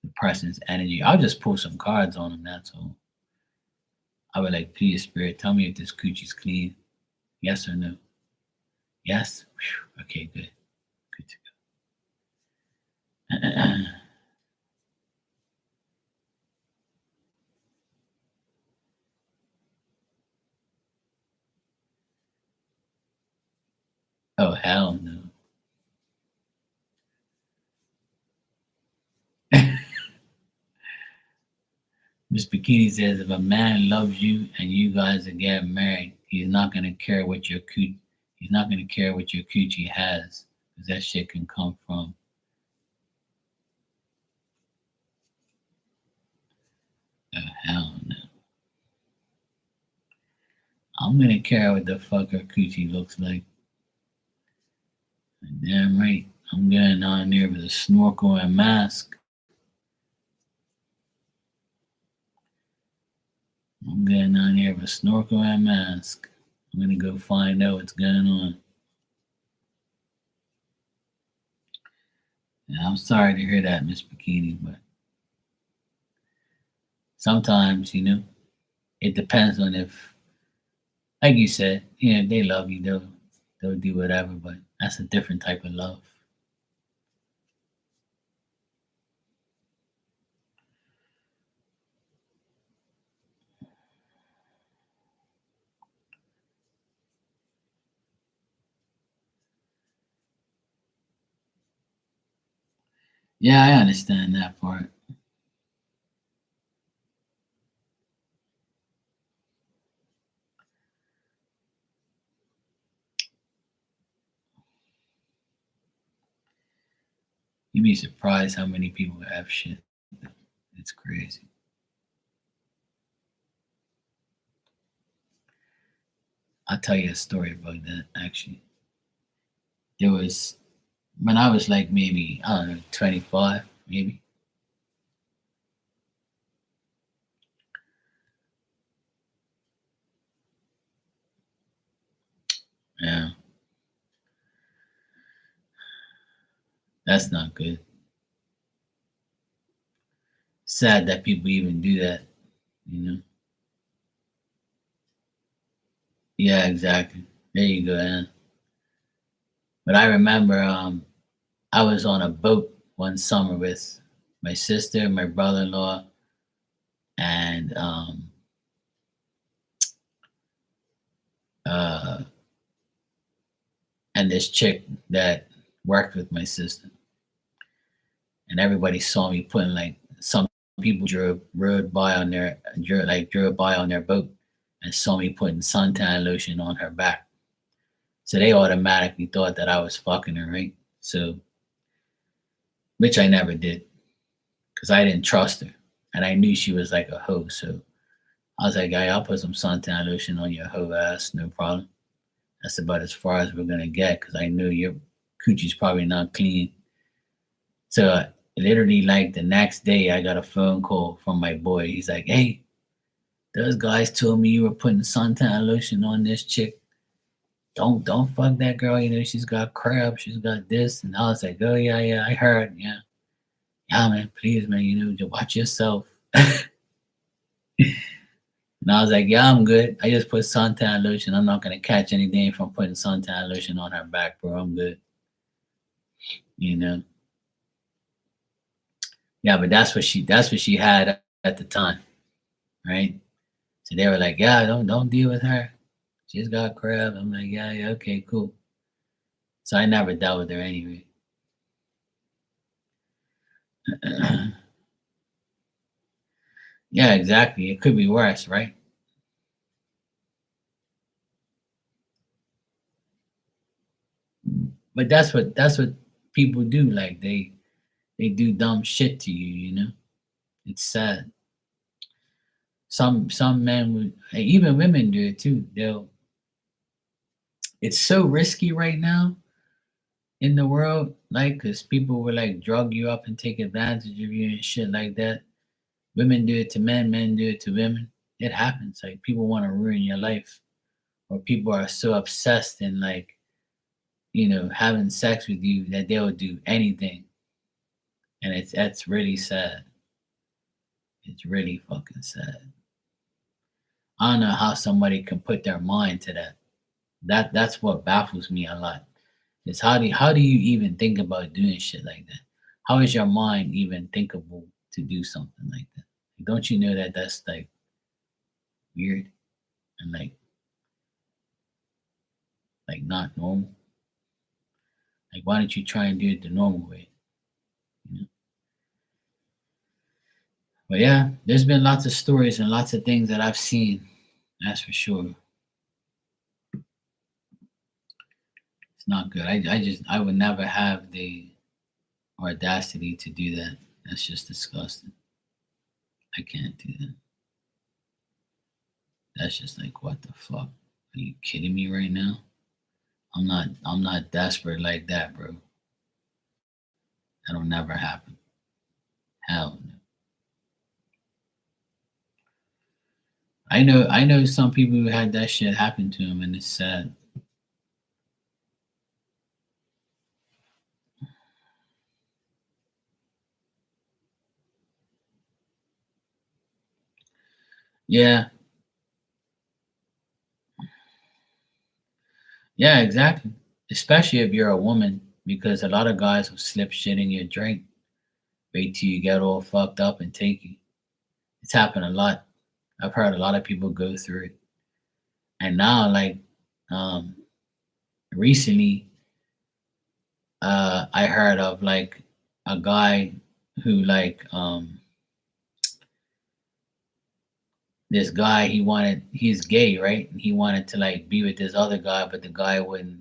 the person's energy. I'll just pull some cards on them. That's all. I would like, please, spirit, tell me if this coochie's clean. Yes or no? Yes. Whew. Okay, good. Good to go. Oh hell no. Miss Bikini says if a man loves you and you guys are getting married, he's not gonna care what your coochie. He's not gonna care what your coochie has, because that shit can come from. Oh hell no. I'm gonna care what the fuck her coochie looks like. Damn right. I'm going on there with a snorkel and mask. I'm getting on here with a snorkel and mask. I'm gonna go find out what's going on. And I'm sorry to hear that, Miss Bikini, but sometimes, it depends on if, like you said, if they love you, they'll do whatever. But that's a different type of love. Yeah, I understand that part. You'd be surprised how many people have shit. It's crazy. I'll tell you a story about that. Actually, there was when I was like maybe I don't know 25, maybe. Yeah, that's not good. Sad that people even do that. You know. Yeah, exactly. There you go, Ann. But I remember I was on a boat one summer with my sister, my brother-in-law, and uh, and this chick that worked with my sister. And everybody saw me putting like some people drove by on their boat and saw me putting suntan lotion on her back. So they automatically thought that I was fucking her, right? So which I never did because I didn't trust her. And I knew she was like a hoe. So I was like, "Hey, I'll put some suntan lotion on your hoe ass, no problem." That's about as far as we're gonna get because I knew your coochie's probably not clean. So literally, like the next day, I got a phone call from my boy. He's like, "Hey, those guys told me you were putting suntan lotion on this chick. Don't fuck that girl. She's got crab. She's got this." And I was like, "Oh yeah, yeah, I heard. Yeah, yeah, man. Please, man. Just watch yourself." And I was like, "Yeah, I'm good. I just put suntan lotion. I'm not gonna catch anything from putting suntan lotion on her back, bro. I'm good." You know. Yeah, but that's what she had at the time, right? So they were like, "Yeah, don't deal with her. She's got crab." I'm like, "Yeah, yeah, okay, cool." So I never dealt with her anyway. Yeah, exactly. It could be worse, right? But that's what people do. Like they do dumb shit to you. It's sad. Some men would, and even women do it too. It's so risky right now in the world, like, because people will like drug you up and take advantage of you and shit like that. Women do it to men, men do it to women. It happens. Like, people want to ruin your life, or people are so obsessed in like, having sex with you that they'll do anything. And that's really sad. It's really fucking sad. I don't know how somebody can put their mind to that. That's what baffles me a lot. Is how do you even think about doing shit like that? How is your mind even thinkable to do something like that? Don't you know that that's like weird and like not normal? Like, why don't you try and do it the normal way? You know? But yeah, there's been lots of stories and lots of things that I've seen. That's for sure. It's not good. I would never have the audacity to do that. That's just disgusting. I can't do that. That's just like, what the fuck? Are you kidding me right now? I'm not desperate like that, bro. That'll never happen. Hell no. I know some people who had that shit happen to them, and it's sad. Yeah, yeah, exactly. Especially if you're a woman, because a lot of guys will slip shit in your drink, wait till you get all fucked up and take you. It's happened a lot. I've heard a lot of people go through it. And now, like, um, recently, I heard of like a guy who like this guy he's gay, right? He wanted to like be with this other guy, but the guy wouldn't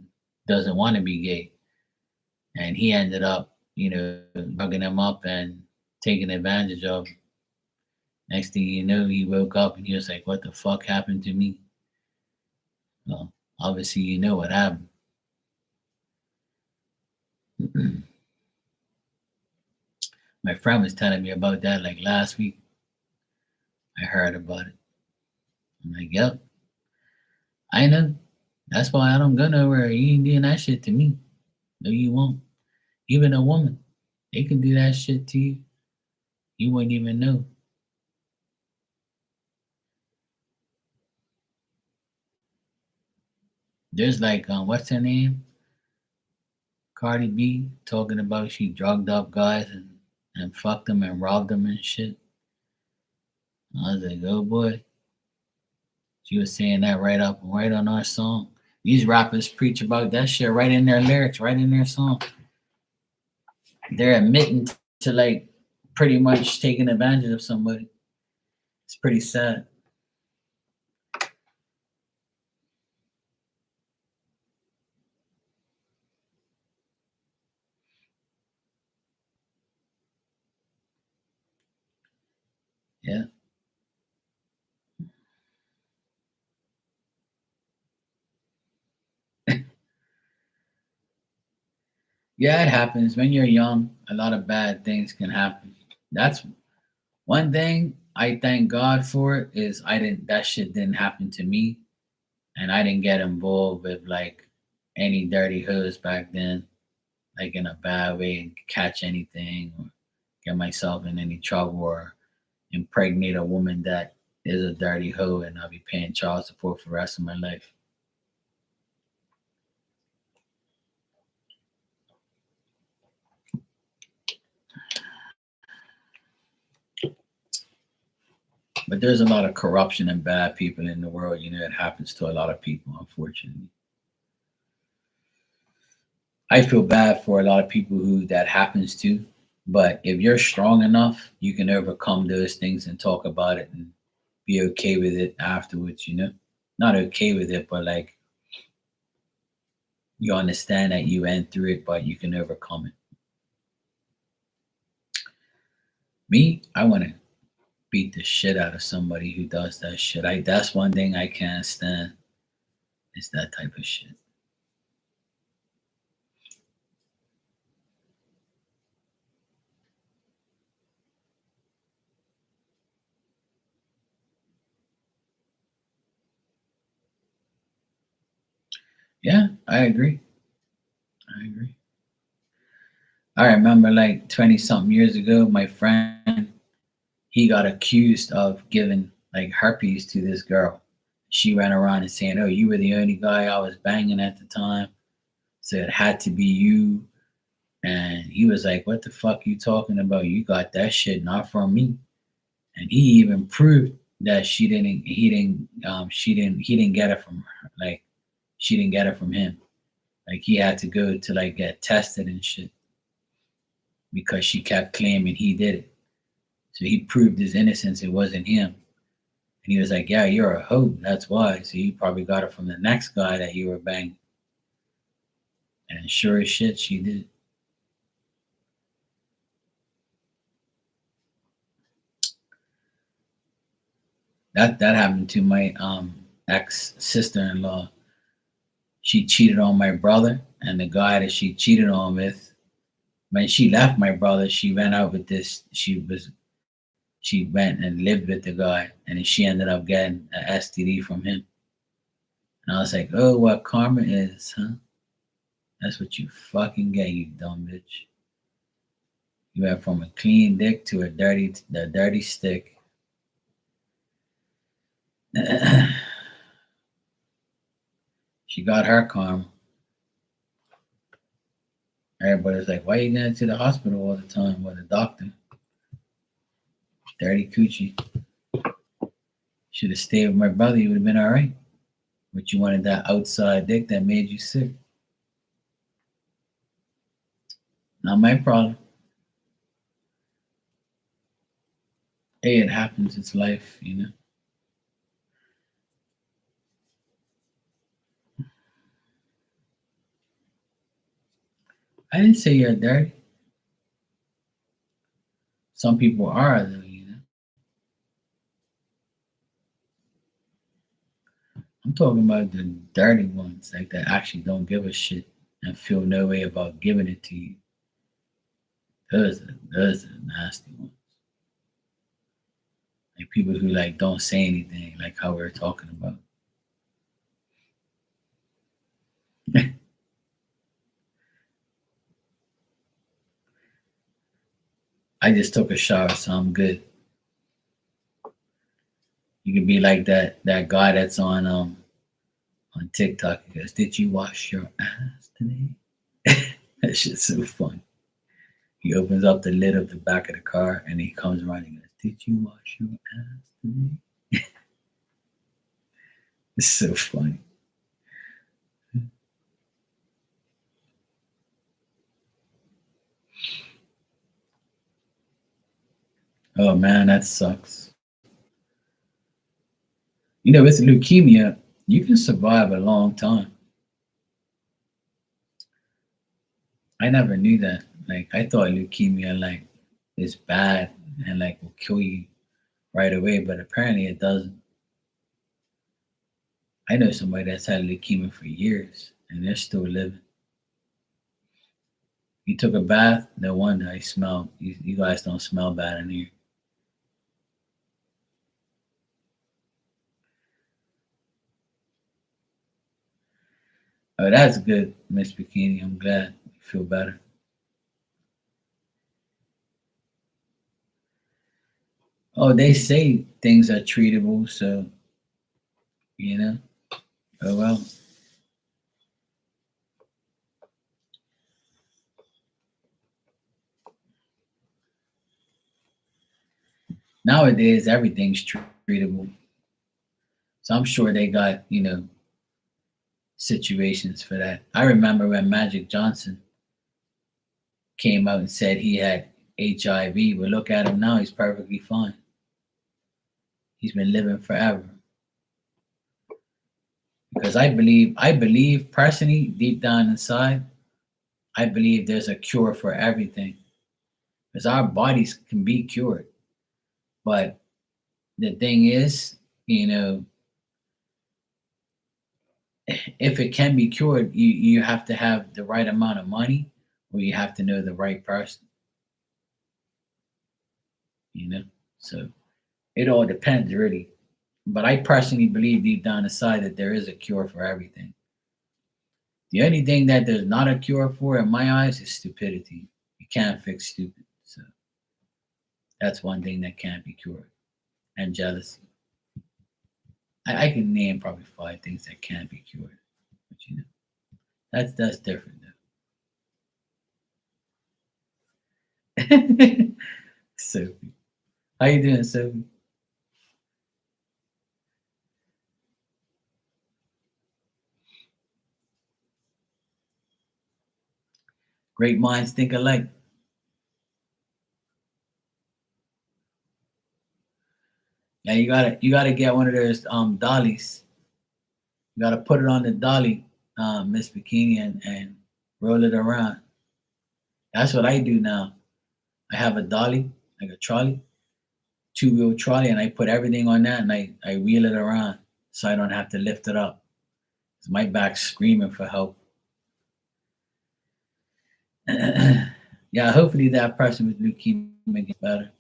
doesn't want to be gay. And he ended up, bugging him up and taking advantage of. Next thing you know, he woke up and he was like, "What the fuck happened to me?" Well, obviously, you know what happened. My friend was telling me about that like last week. I heard about it. I'm like, "Yep, I know. That's why I don't go nowhere. You ain't doing that shit to me. No, you won't. Even a woman, they can do that shit to you. You wouldn't even know." There's like, what's her name? Cardi B talking about she drugged up guys and fucked them and robbed them and shit. I was like, oh boy. She was saying that right up right on our song. These rappers preach about that shit right in their lyrics, right in their song. They're admitting to like pretty much taking advantage of somebody. It's pretty sad. Yeah. Yeah, it happens. When you're young, a lot of bad things can happen. That's one thing I thank God for is I didn't that shit didn't happen to me, and I didn't get involved with like any dirty hoes back then, like in a bad way and catch anything or get myself in any trouble or impregnate a woman that is a dirty hoe and I'll be paying child support for the rest of my life. But there's a lot of corruption and bad people in the world. It happens to a lot of people, unfortunately. I feel bad for a lot of people who that happens to. But if you're strong enough, you can overcome those things and talk about it and be okay with it afterwards. Not okay with it, but like you understand that you went through it, but you can overcome it. Me, I want to beat the shit out of somebody who does that shit. That's one thing I can't stand is that type of shit. Yeah, I agree. I agree. I remember like 20 something years ago, my friend, he got accused of giving like herpes to this girl. She ran around and saying, "Oh, you were the only guy I was banging at the time, so it had to be you." And he was like, "What the fuck you talking about? You got that shit not from me." And he even proved that he didn't get it from her. Like she didn't get it from him. Like he had to go to like get tested and shit because she kept claiming he did it. So he proved his innocence. It wasn't him. And he was like, "Yeah, you're a hoe. That's why. So you probably got it from the next guy that you were banging." And sure as shit, she did. That happened to my ex sister in law. She cheated on my brother, and the guy that she cheated on with, when she left my brother, she went out with this. She went and lived with the guy, and then she ended up getting an STD from him. And I was like, "Oh, what karma is, huh? That's what you fucking get, you dumb bitch. You went from a clean dick to the dirty stick." She got her karma. Everybody's like, "Why you going to the hospital all the time with a doctor? Dirty coochie. Should have stayed with my brother. You would have been all right. But you wanted that outside dick that made you sick. Not my problem. Hey, it happens. It's life, you know." I didn't say you're dirty. Some people are, though, you know. I'm talking about the dirty ones, like that actually don't give a shit and feel no way about giving it to you. Those are the nasty ones. Like people who like don't say anything, like how we are talking about. I just took a shower, so I'm good. You could be like that guy that's on TikTok. He goes, "Did you wash your ass today?" That shit's so fun. He opens up the lid of the back of the car and he comes around and goes, "Did you wash your ass today?" It's so funny. Oh man, that sucks. You know, with leukemia, you can survive a long time. I never knew that. Like I thought leukemia like is bad and like will kill you right away, but apparently it doesn't. I know somebody that's had leukemia for years and they're still living. You took a bath, no wonder I smell. You guys don't smell bad in here. Oh, that's good, Miss Bikini. I'm glad you feel better. Oh, they say things are treatable, so you know. Oh well. Nowadays, everything's treatable, so I'm sure they got situations for that. I remember when Magic Johnson came out and said he had HIV, but look at him now; he's perfectly fine. He's been living forever. Because I believe personally, deep down inside, I believe there's a cure for everything. Because our bodies can be cured. But the thing is, you know, if it can be cured, you have to have the right amount of money or you have to know the right person, you know? So it all depends really. But I personally believe deep down inside that there is a cure for everything. The only thing that there's not a cure for, in my eyes, is stupidity. You can't fix stupid. So that's one thing that can't be cured. And jealousy. I can name probably 5 things that can't be cured. But that's different though. Sophie. How you doing, Sophie? Great minds think alike. Yeah, you gotta get one of those dollies. You gotta put it on the dolly, Miss Bikini, and roll it around. That's what I do now. I have a dolly, like a trolley, two-wheel trolley, and I put everything on that and I wheel it around so I don't have to lift it up. 'Cause my back's screaming for help. Yeah, hopefully that person with leukemia gets better.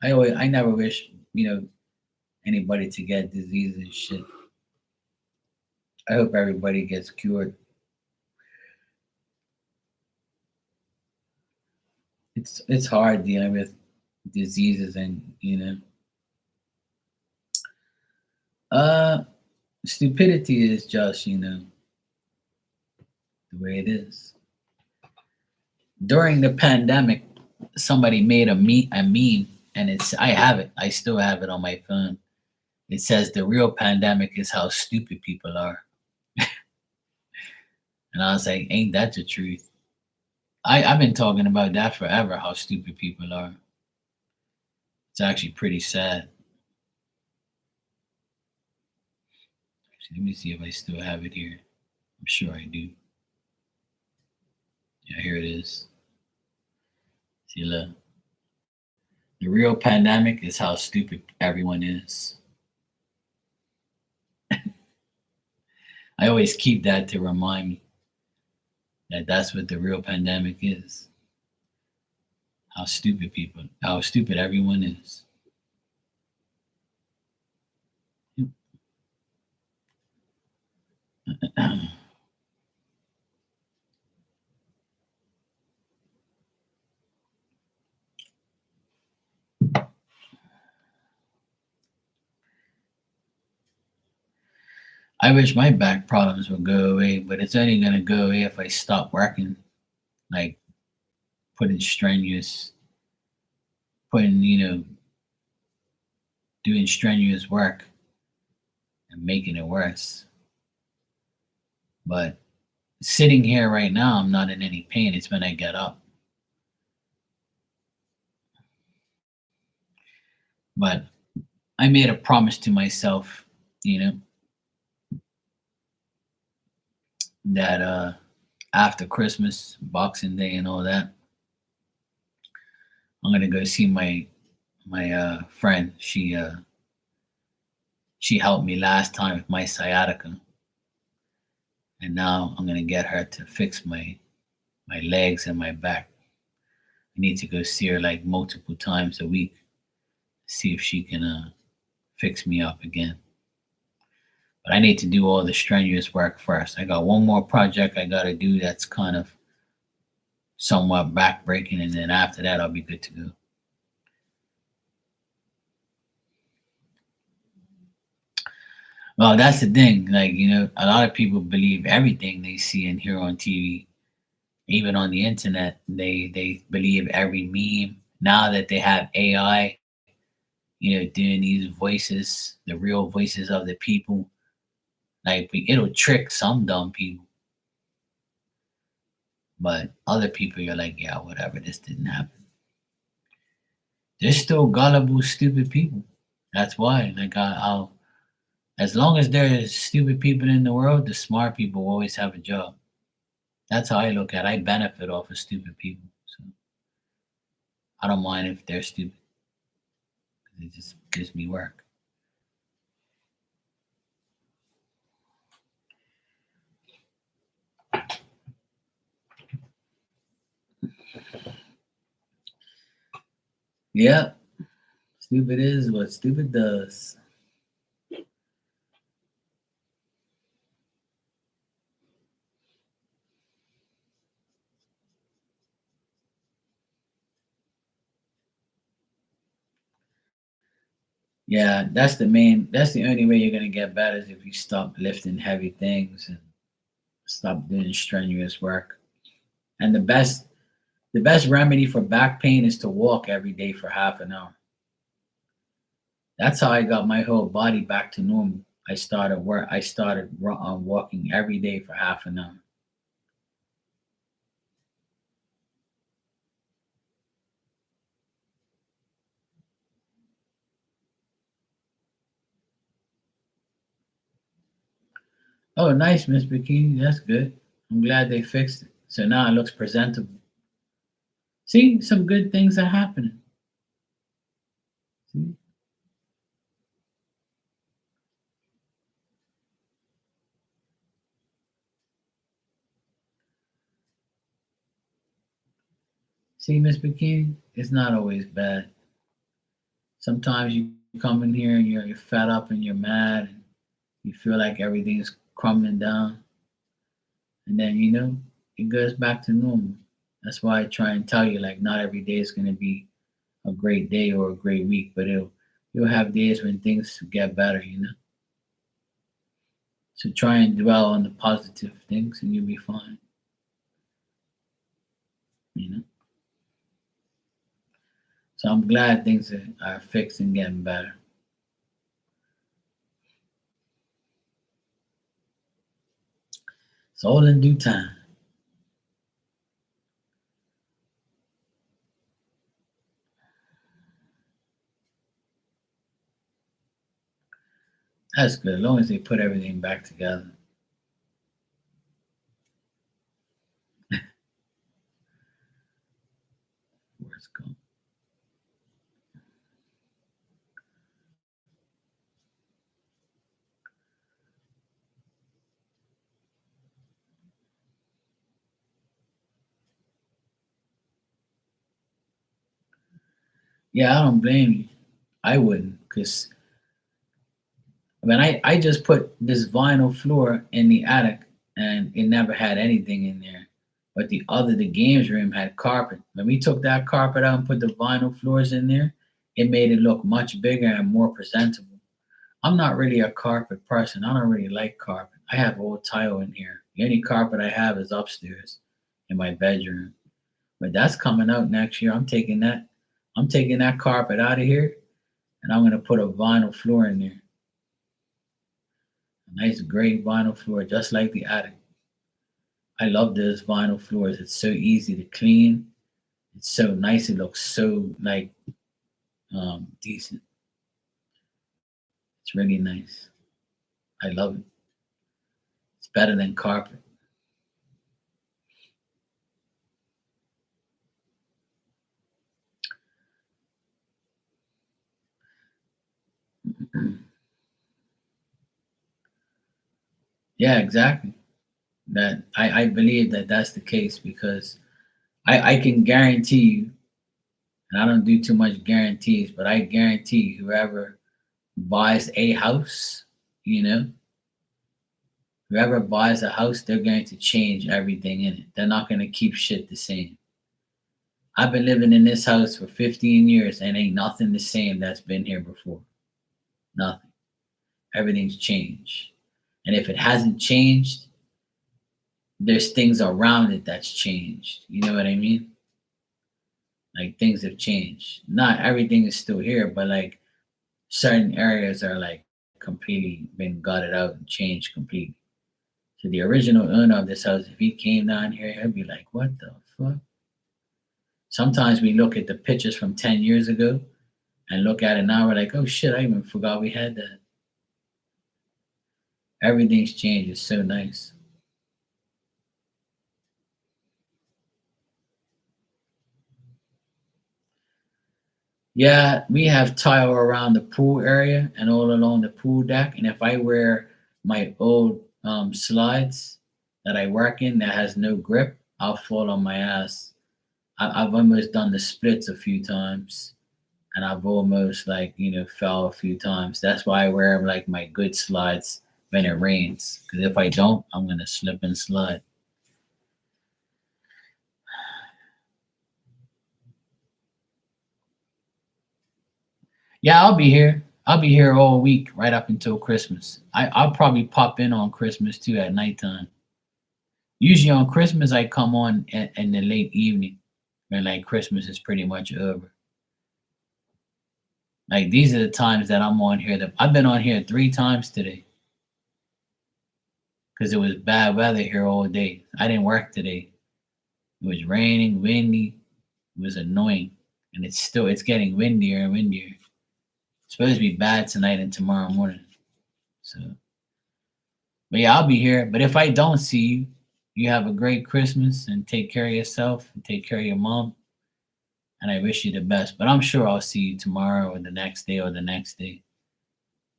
I never wish, anybody to get diseases and shit. I hope everybody gets cured. It's hard dealing with diseases and uh stupidity is just the way it is. During the pandemic, somebody made a meme, and I have it. I still have it on my phone. It says the real pandemic is how stupid people are, and I was like, ain't that the truth? I've been talking about that forever. How stupid people are. It's actually pretty sad. Let me see if I still have it here. I'm sure I do. Yeah, here it is. See, look. The real pandemic is how stupid everyone is. I always keep that to remind me that that's what the real pandemic is. How stupid everyone is. I wish my back problems would go away, but it's only gonna go away if I stop working, like putting strenuous, putting doing strenuous work and making it worse. But sitting here right now, I'm not in any pain. It's when I get up. But I made a promise to myself, you know, that after Christmas, Boxing Day, and all that, I'm gonna go see my friend. She helped me last time with my sciatica, and now I'm gonna get her to fix my legs and my back. I need to go see her like multiple times a week, see if she can fix me up again. But I need to do all the strenuous work first. I got one more project I got to do that's kind of somewhat backbreaking, and then after that, I'll be good to go. Well, that's the thing. Like, a lot of people believe everything they see and hear on TV, even on the internet. They believe every meme. Now that they have AI, doing these voices, the real voices of the people, like it'll trick some dumb people, but other people you're like, yeah, whatever, this didn't happen. There's still gullible, stupid people. That's why, like, I'll as long as there's stupid people in the world, the smart people will always have a job. That's how I look at it. I benefit off of stupid people. So I don't mind if they're stupid. It just gives me work. Yeah. Stupid is what stupid does. Yeah, that's the only way you're gonna get better is if you stop lifting heavy things and stop doing strenuous work. And the best remedy for back pain is to walk every day for half an hour. That's how I got my whole body back to normal. I started walking every day for half an hour. Oh, nice, Miss Bikini. That's good. I'm glad they fixed it. So now it looks presentable. See, some good things are happening. See, See, Miss Bikini, it's not always bad. Sometimes you come in here and you're fed up and you're mad and you feel like everything's crumbling down, and then it goes back to normal. That's why I try and tell you like not every day is going to be a great day or a great week, but you'll have days when things get better. So try and dwell on the positive things and you'll be fine. You know. So I'm glad things are fixed and getting better. It's all in due time. That's good. As long as they put everything back together. Where it's going. Yeah, I don't blame you. I wouldn't, because I just put this vinyl floor in the attic and it never had anything in there. But the games room had carpet. When we took that carpet out and put the vinyl floors in there, it made it look much bigger and more presentable. I'm not really a carpet person. I don't really like carpet. I have old tile in here. The only carpet I have is upstairs in my bedroom. But that's coming out next year. I'm taking that carpet out of here and I'm gonna put a vinyl floor in there. A nice gray vinyl floor, just like the attic. I love those vinyl floors. It's so easy to clean. It's so nice. It looks so like decent. It's really nice. I love it. It's better than carpet. Yeah, exactly. That I believe that that's the case because I can guarantee you, and I don't do too much guarantees, but I guarantee whoever buys a house, you know, whoever buys a house, they're going to change everything in it. They're not going to keep shit the same. I've been living in this house for 15 years and ain't nothing the same that's been here before. Nothing. Everything's changed. And if it hasn't changed, there's things around it that's changed. You know what I mean? Like things have changed. Not everything is still here, but like certain areas are like completely been gutted out and changed completely. So the original owner of this house, if he came down here, he'd be like, "What the fuck?" Sometimes we look at the pictures from 10 years ago and look at it now. We're like, "Oh shit, I even forgot we had that." Everything's changed. It's so nice. Yeah, we have tile around the pool area and all along the pool deck. And if I wear my old slides that I work in that has no grip, I'll fall on my ass. I've almost done the splits a few times, and I've almost like fell a few times. That's why I wear like my good slides when it rains. Because if I don't, I'm gonna slip and slide. Yeah, I'll be here. I'll be here all week right up until Christmas. I'll probably pop in on Christmas too at nighttime. Usually on Christmas I come on in the late evening when like Christmas is pretty much over. Like these are the times that I'm on here. I've been on here 3 times today because it was bad weather here all day. I didn't work today. It was raining, windy. It was annoying, and it's getting windier and windier. It's supposed to be bad tonight and tomorrow morning. So, but yeah, I'll be here. But if I don't see you, you have a great Christmas and take care of yourself and take care of your mom. And I wish you the best. But I'm sure I'll see you tomorrow or the next day or the next day.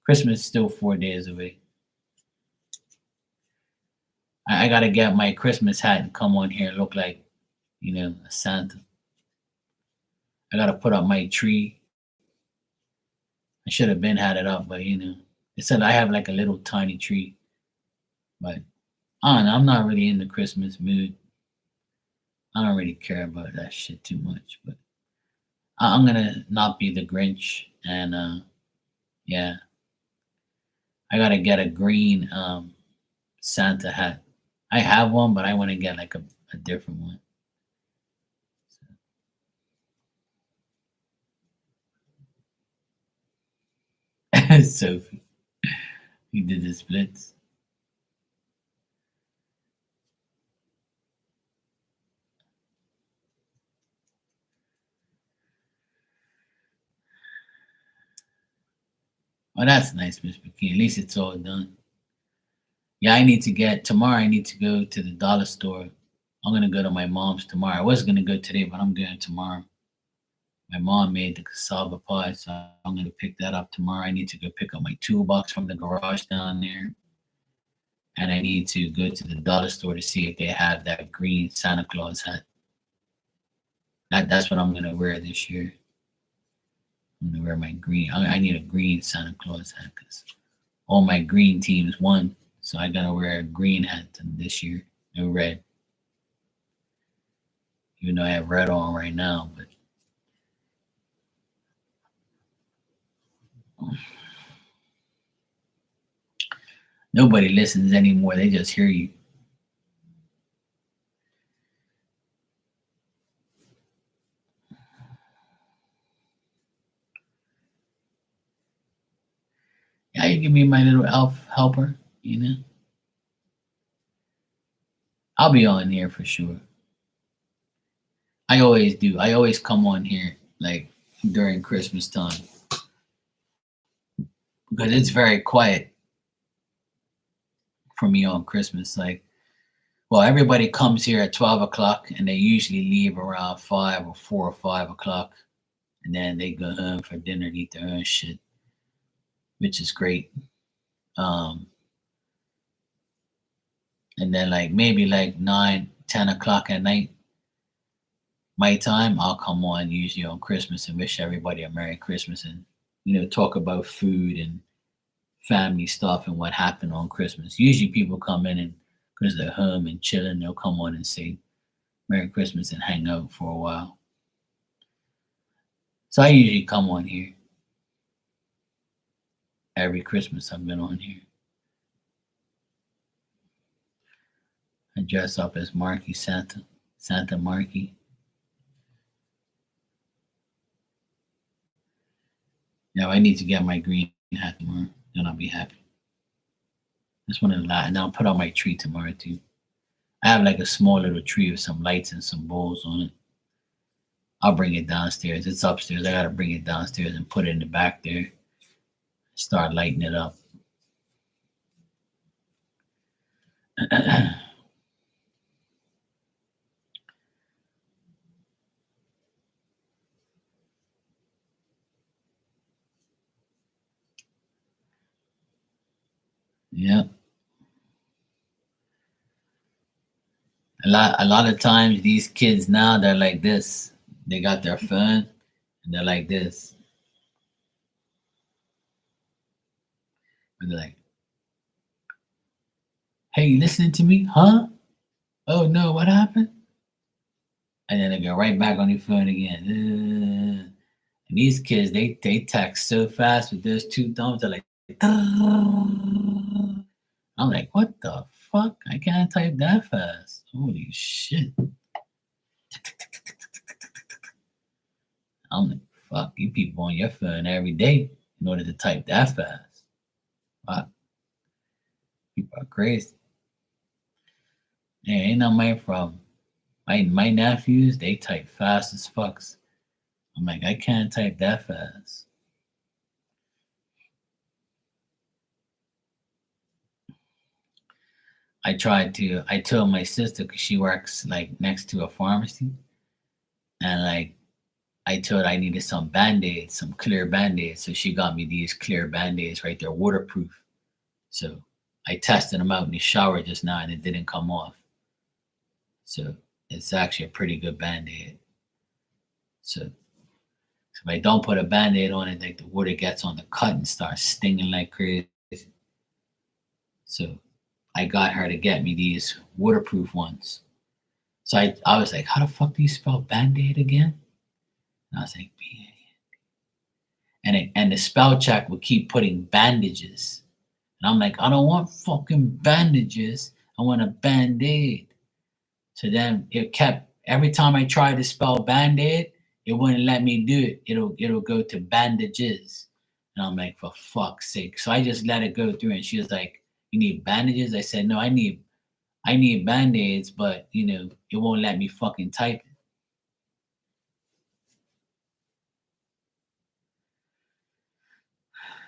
Christmas is still 4 days away. I gotta get my Christmas hat and come on here and look like, a Santa. I gotta put up my tree. I should have been had it up, but it said I have like a little tiny tree. But I don't know, I'm not really in the Christmas mood. I don't really care about that shit too much. But I'm gonna not be the Grinch, and yeah, I gotta get a green Santa hat. I have one, but I want to get like a different one. Sophie, he did the splits. Oh, that's nice, Miss McKee. At least it's all done. Yeah, I need to get tomorrow. I need to go to the dollar store. I'm gonna go to my mom's tomorrow. I was gonna go today, but I'm going tomorrow. My mom made the cassava pie, so I'm gonna pick that up tomorrow. I need to go pick up my toolbox from the garage down there, and I need to go to the dollar store to see if they have that green Santa Claus hat. That's what I'm gonna wear this year. I'm gonna wear my green. I need a green Santa Claus hat because all my green teams won, so I gotta wear a green hat this year. No red, even though I have red on right now. But nobody listens anymore. They just hear you. Yeah, you give me my little elf helper. I'll be on here for sure. I always do. I always come on here like during Christmas time because it's very quiet for me on Christmas. Like, well, everybody comes here at 12 o'clock, and they usually leave around 5 or 4 or 5 o'clock, and then they go home for dinner and eat their own shit, which is great. Um, and then like maybe like 9, 10 o'clock at night, my time, I'll come on usually on Christmas and wish everybody a Merry Christmas and talk about food and family stuff and what happened on Christmas. Usually people come in and because they're home and chilling, they'll come on and say Merry Christmas and hang out for a while. So I usually come on here every Christmas. I've been on here. I dress up as Marky Santa Marky. Now I need to get my green hat tomorrow, then I'll be happy. Just want to lie, and I'll put on my tree tomorrow too. I have like a small little tree with some lights and some bowls on it. I'll bring it downstairs. It's upstairs. I gotta bring it downstairs and put it in the back there. Start lighting it up. Yeah. A lot of times these kids now they're like this. They got their phone and they're like this. And they're like, "Hey, you listening to me? Huh? Oh no, what happened?" And then they go right back on their phone again. And these kids, they text so fast with those two thumbs. They're like, I'm like, what the fuck? I can't type that fast. Holy shit. I'm like, fuck, you people on your phone every day in order to type that fast. Wow. People are crazy. Yeah, ain't not my problem. My nephews, they type fast as fucks. I'm like, I can't type that fast. I told my sister, because she works like next to a pharmacy, and like I told her I needed some band-aids, some clear band-aids. So she got me these clear band-aids right there, waterproof. So I tested them out in the shower just now and it didn't come off. So it's actually a pretty good band-aid. So if I don't put a band-aid on it, like the water gets on the cut and starts stinging like crazy. So I got her to get me these waterproof ones. So I was like, how the fuck do you spell band-aid again? And I was like, and the spell check would keep putting bandages. And I'm like, I don't want fucking bandages. I want a band-aid. So then it kept, every time I tried to spell band-aid, it wouldn't let me do it. It'll go to bandages. And I'm like, for fuck's sake. So I just let it go through and she was like, you need bandages? I said, no, I need band-aids, but it won't let me fucking type it.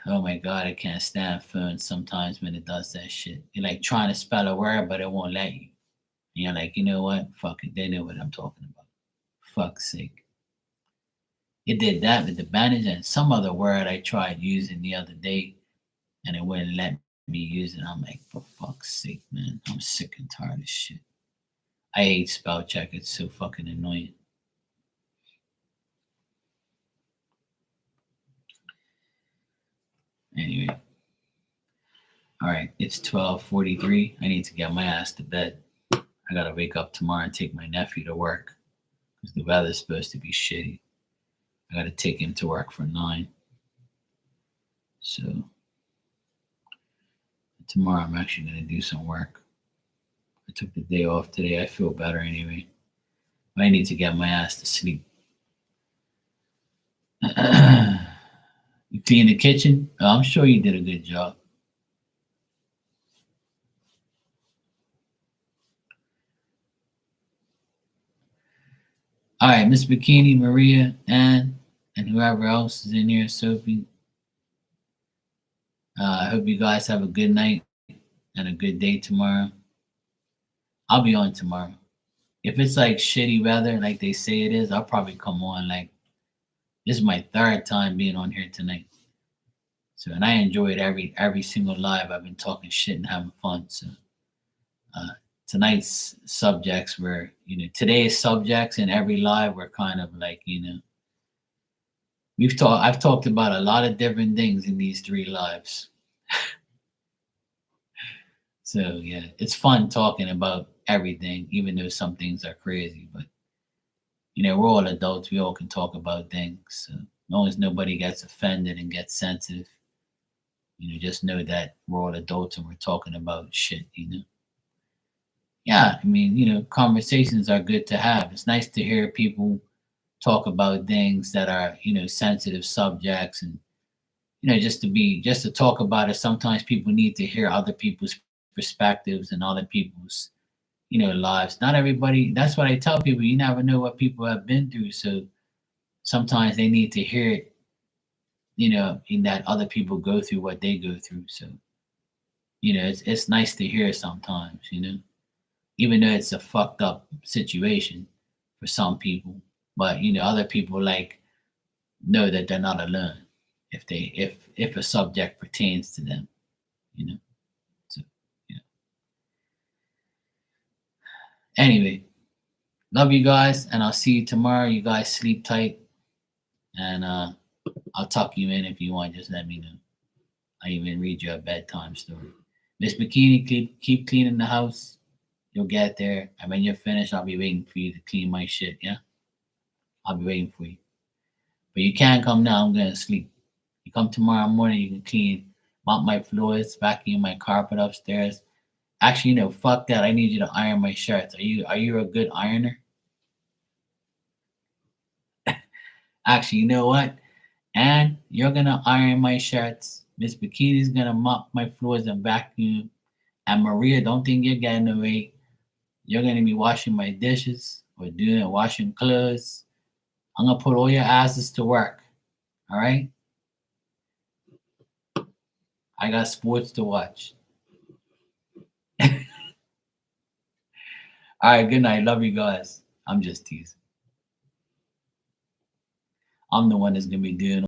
Oh my god, I can't stand phones sometimes when it does that shit. You're like trying to spell a word, but it won't let you. And you're like, you know what? Fuck it. They know what I'm talking about. Fuck's sake. It did that with the bandage and some other word I tried using the other day and it wouldn't let me use it. I'm like, for fuck's sake, man. I'm sick and tired of shit. I hate spell check. It's so fucking annoying. Anyway. All right, it's 12:43. I need to get my ass to bed. I gotta wake up tomorrow and take my nephew to work because the weather's supposed to be shitty. I gotta take him to work for 9. So tomorrow I'm actually gonna do some work. I took the day off today. I feel better anyway. I need to get my ass to sleep. You clean the kitchen? Oh, I'm sure you did a good job. All right, Miss Bikini, Maria, Ann, and whoever else is in here, Sophie. I hope you guys have a good night and a good day tomorrow. I'll be on tomorrow. If it's like shitty weather, like they say it is, I'll probably come on. Like this is my 3rd time being on here tonight. So, and I enjoyed every single live. I've been talking shit and having fun. So, tonight's subjects were, today's subjects in every live were kind of like, I've talked about a lot of different things in these 3 lives. So yeah, it's fun talking about everything, even though some things are crazy. But we're all adults. We all can talk about things. So as long as nobody gets offended and gets sensitive, just know that we're all adults and we're talking about shit. Yeah, I mean, conversations are good to have. It's nice to hear people talk about things that are, sensitive subjects and just to talk about it. Sometimes people need to hear other people's perspectives and other people's, lives. Not everybody, that's what I tell people, you never know what people have been through. So sometimes they need to hear it, in that other people go through what they go through. So, it's nice to hear sometimes, even though it's a fucked up situation for some people. But other people like know that they're not alone if a subject pertains to them, So yeah. Anyway, love you guys, and I'll see you tomorrow. You guys sleep tight, and I'll tuck you in if you want. Just let me know. I even read you a bedtime story. Miss Bikini, keep cleaning the house. You'll get there, and when you're finished, I'll be waiting for you to clean my shit. Yeah, I'll be waiting for you. But you can't come now. I'm gonna sleep. You come tomorrow morning. You can clean, mop my floors, vacuum my carpet upstairs. Actually, fuck that. I need you to iron my shirts. Are you a good ironer? Actually, you know what? And you're gonna iron my shirts. Miss Bikini's gonna mop my floors and vacuum. And Maria, don't think you're getting away. You're gonna be washing my dishes or doing washing clothes. I'm gonna put all your asses to work. All right? I got sports to watch. All right, good night. Love you guys. I'm just teasing. I'm the one that's gonna be doing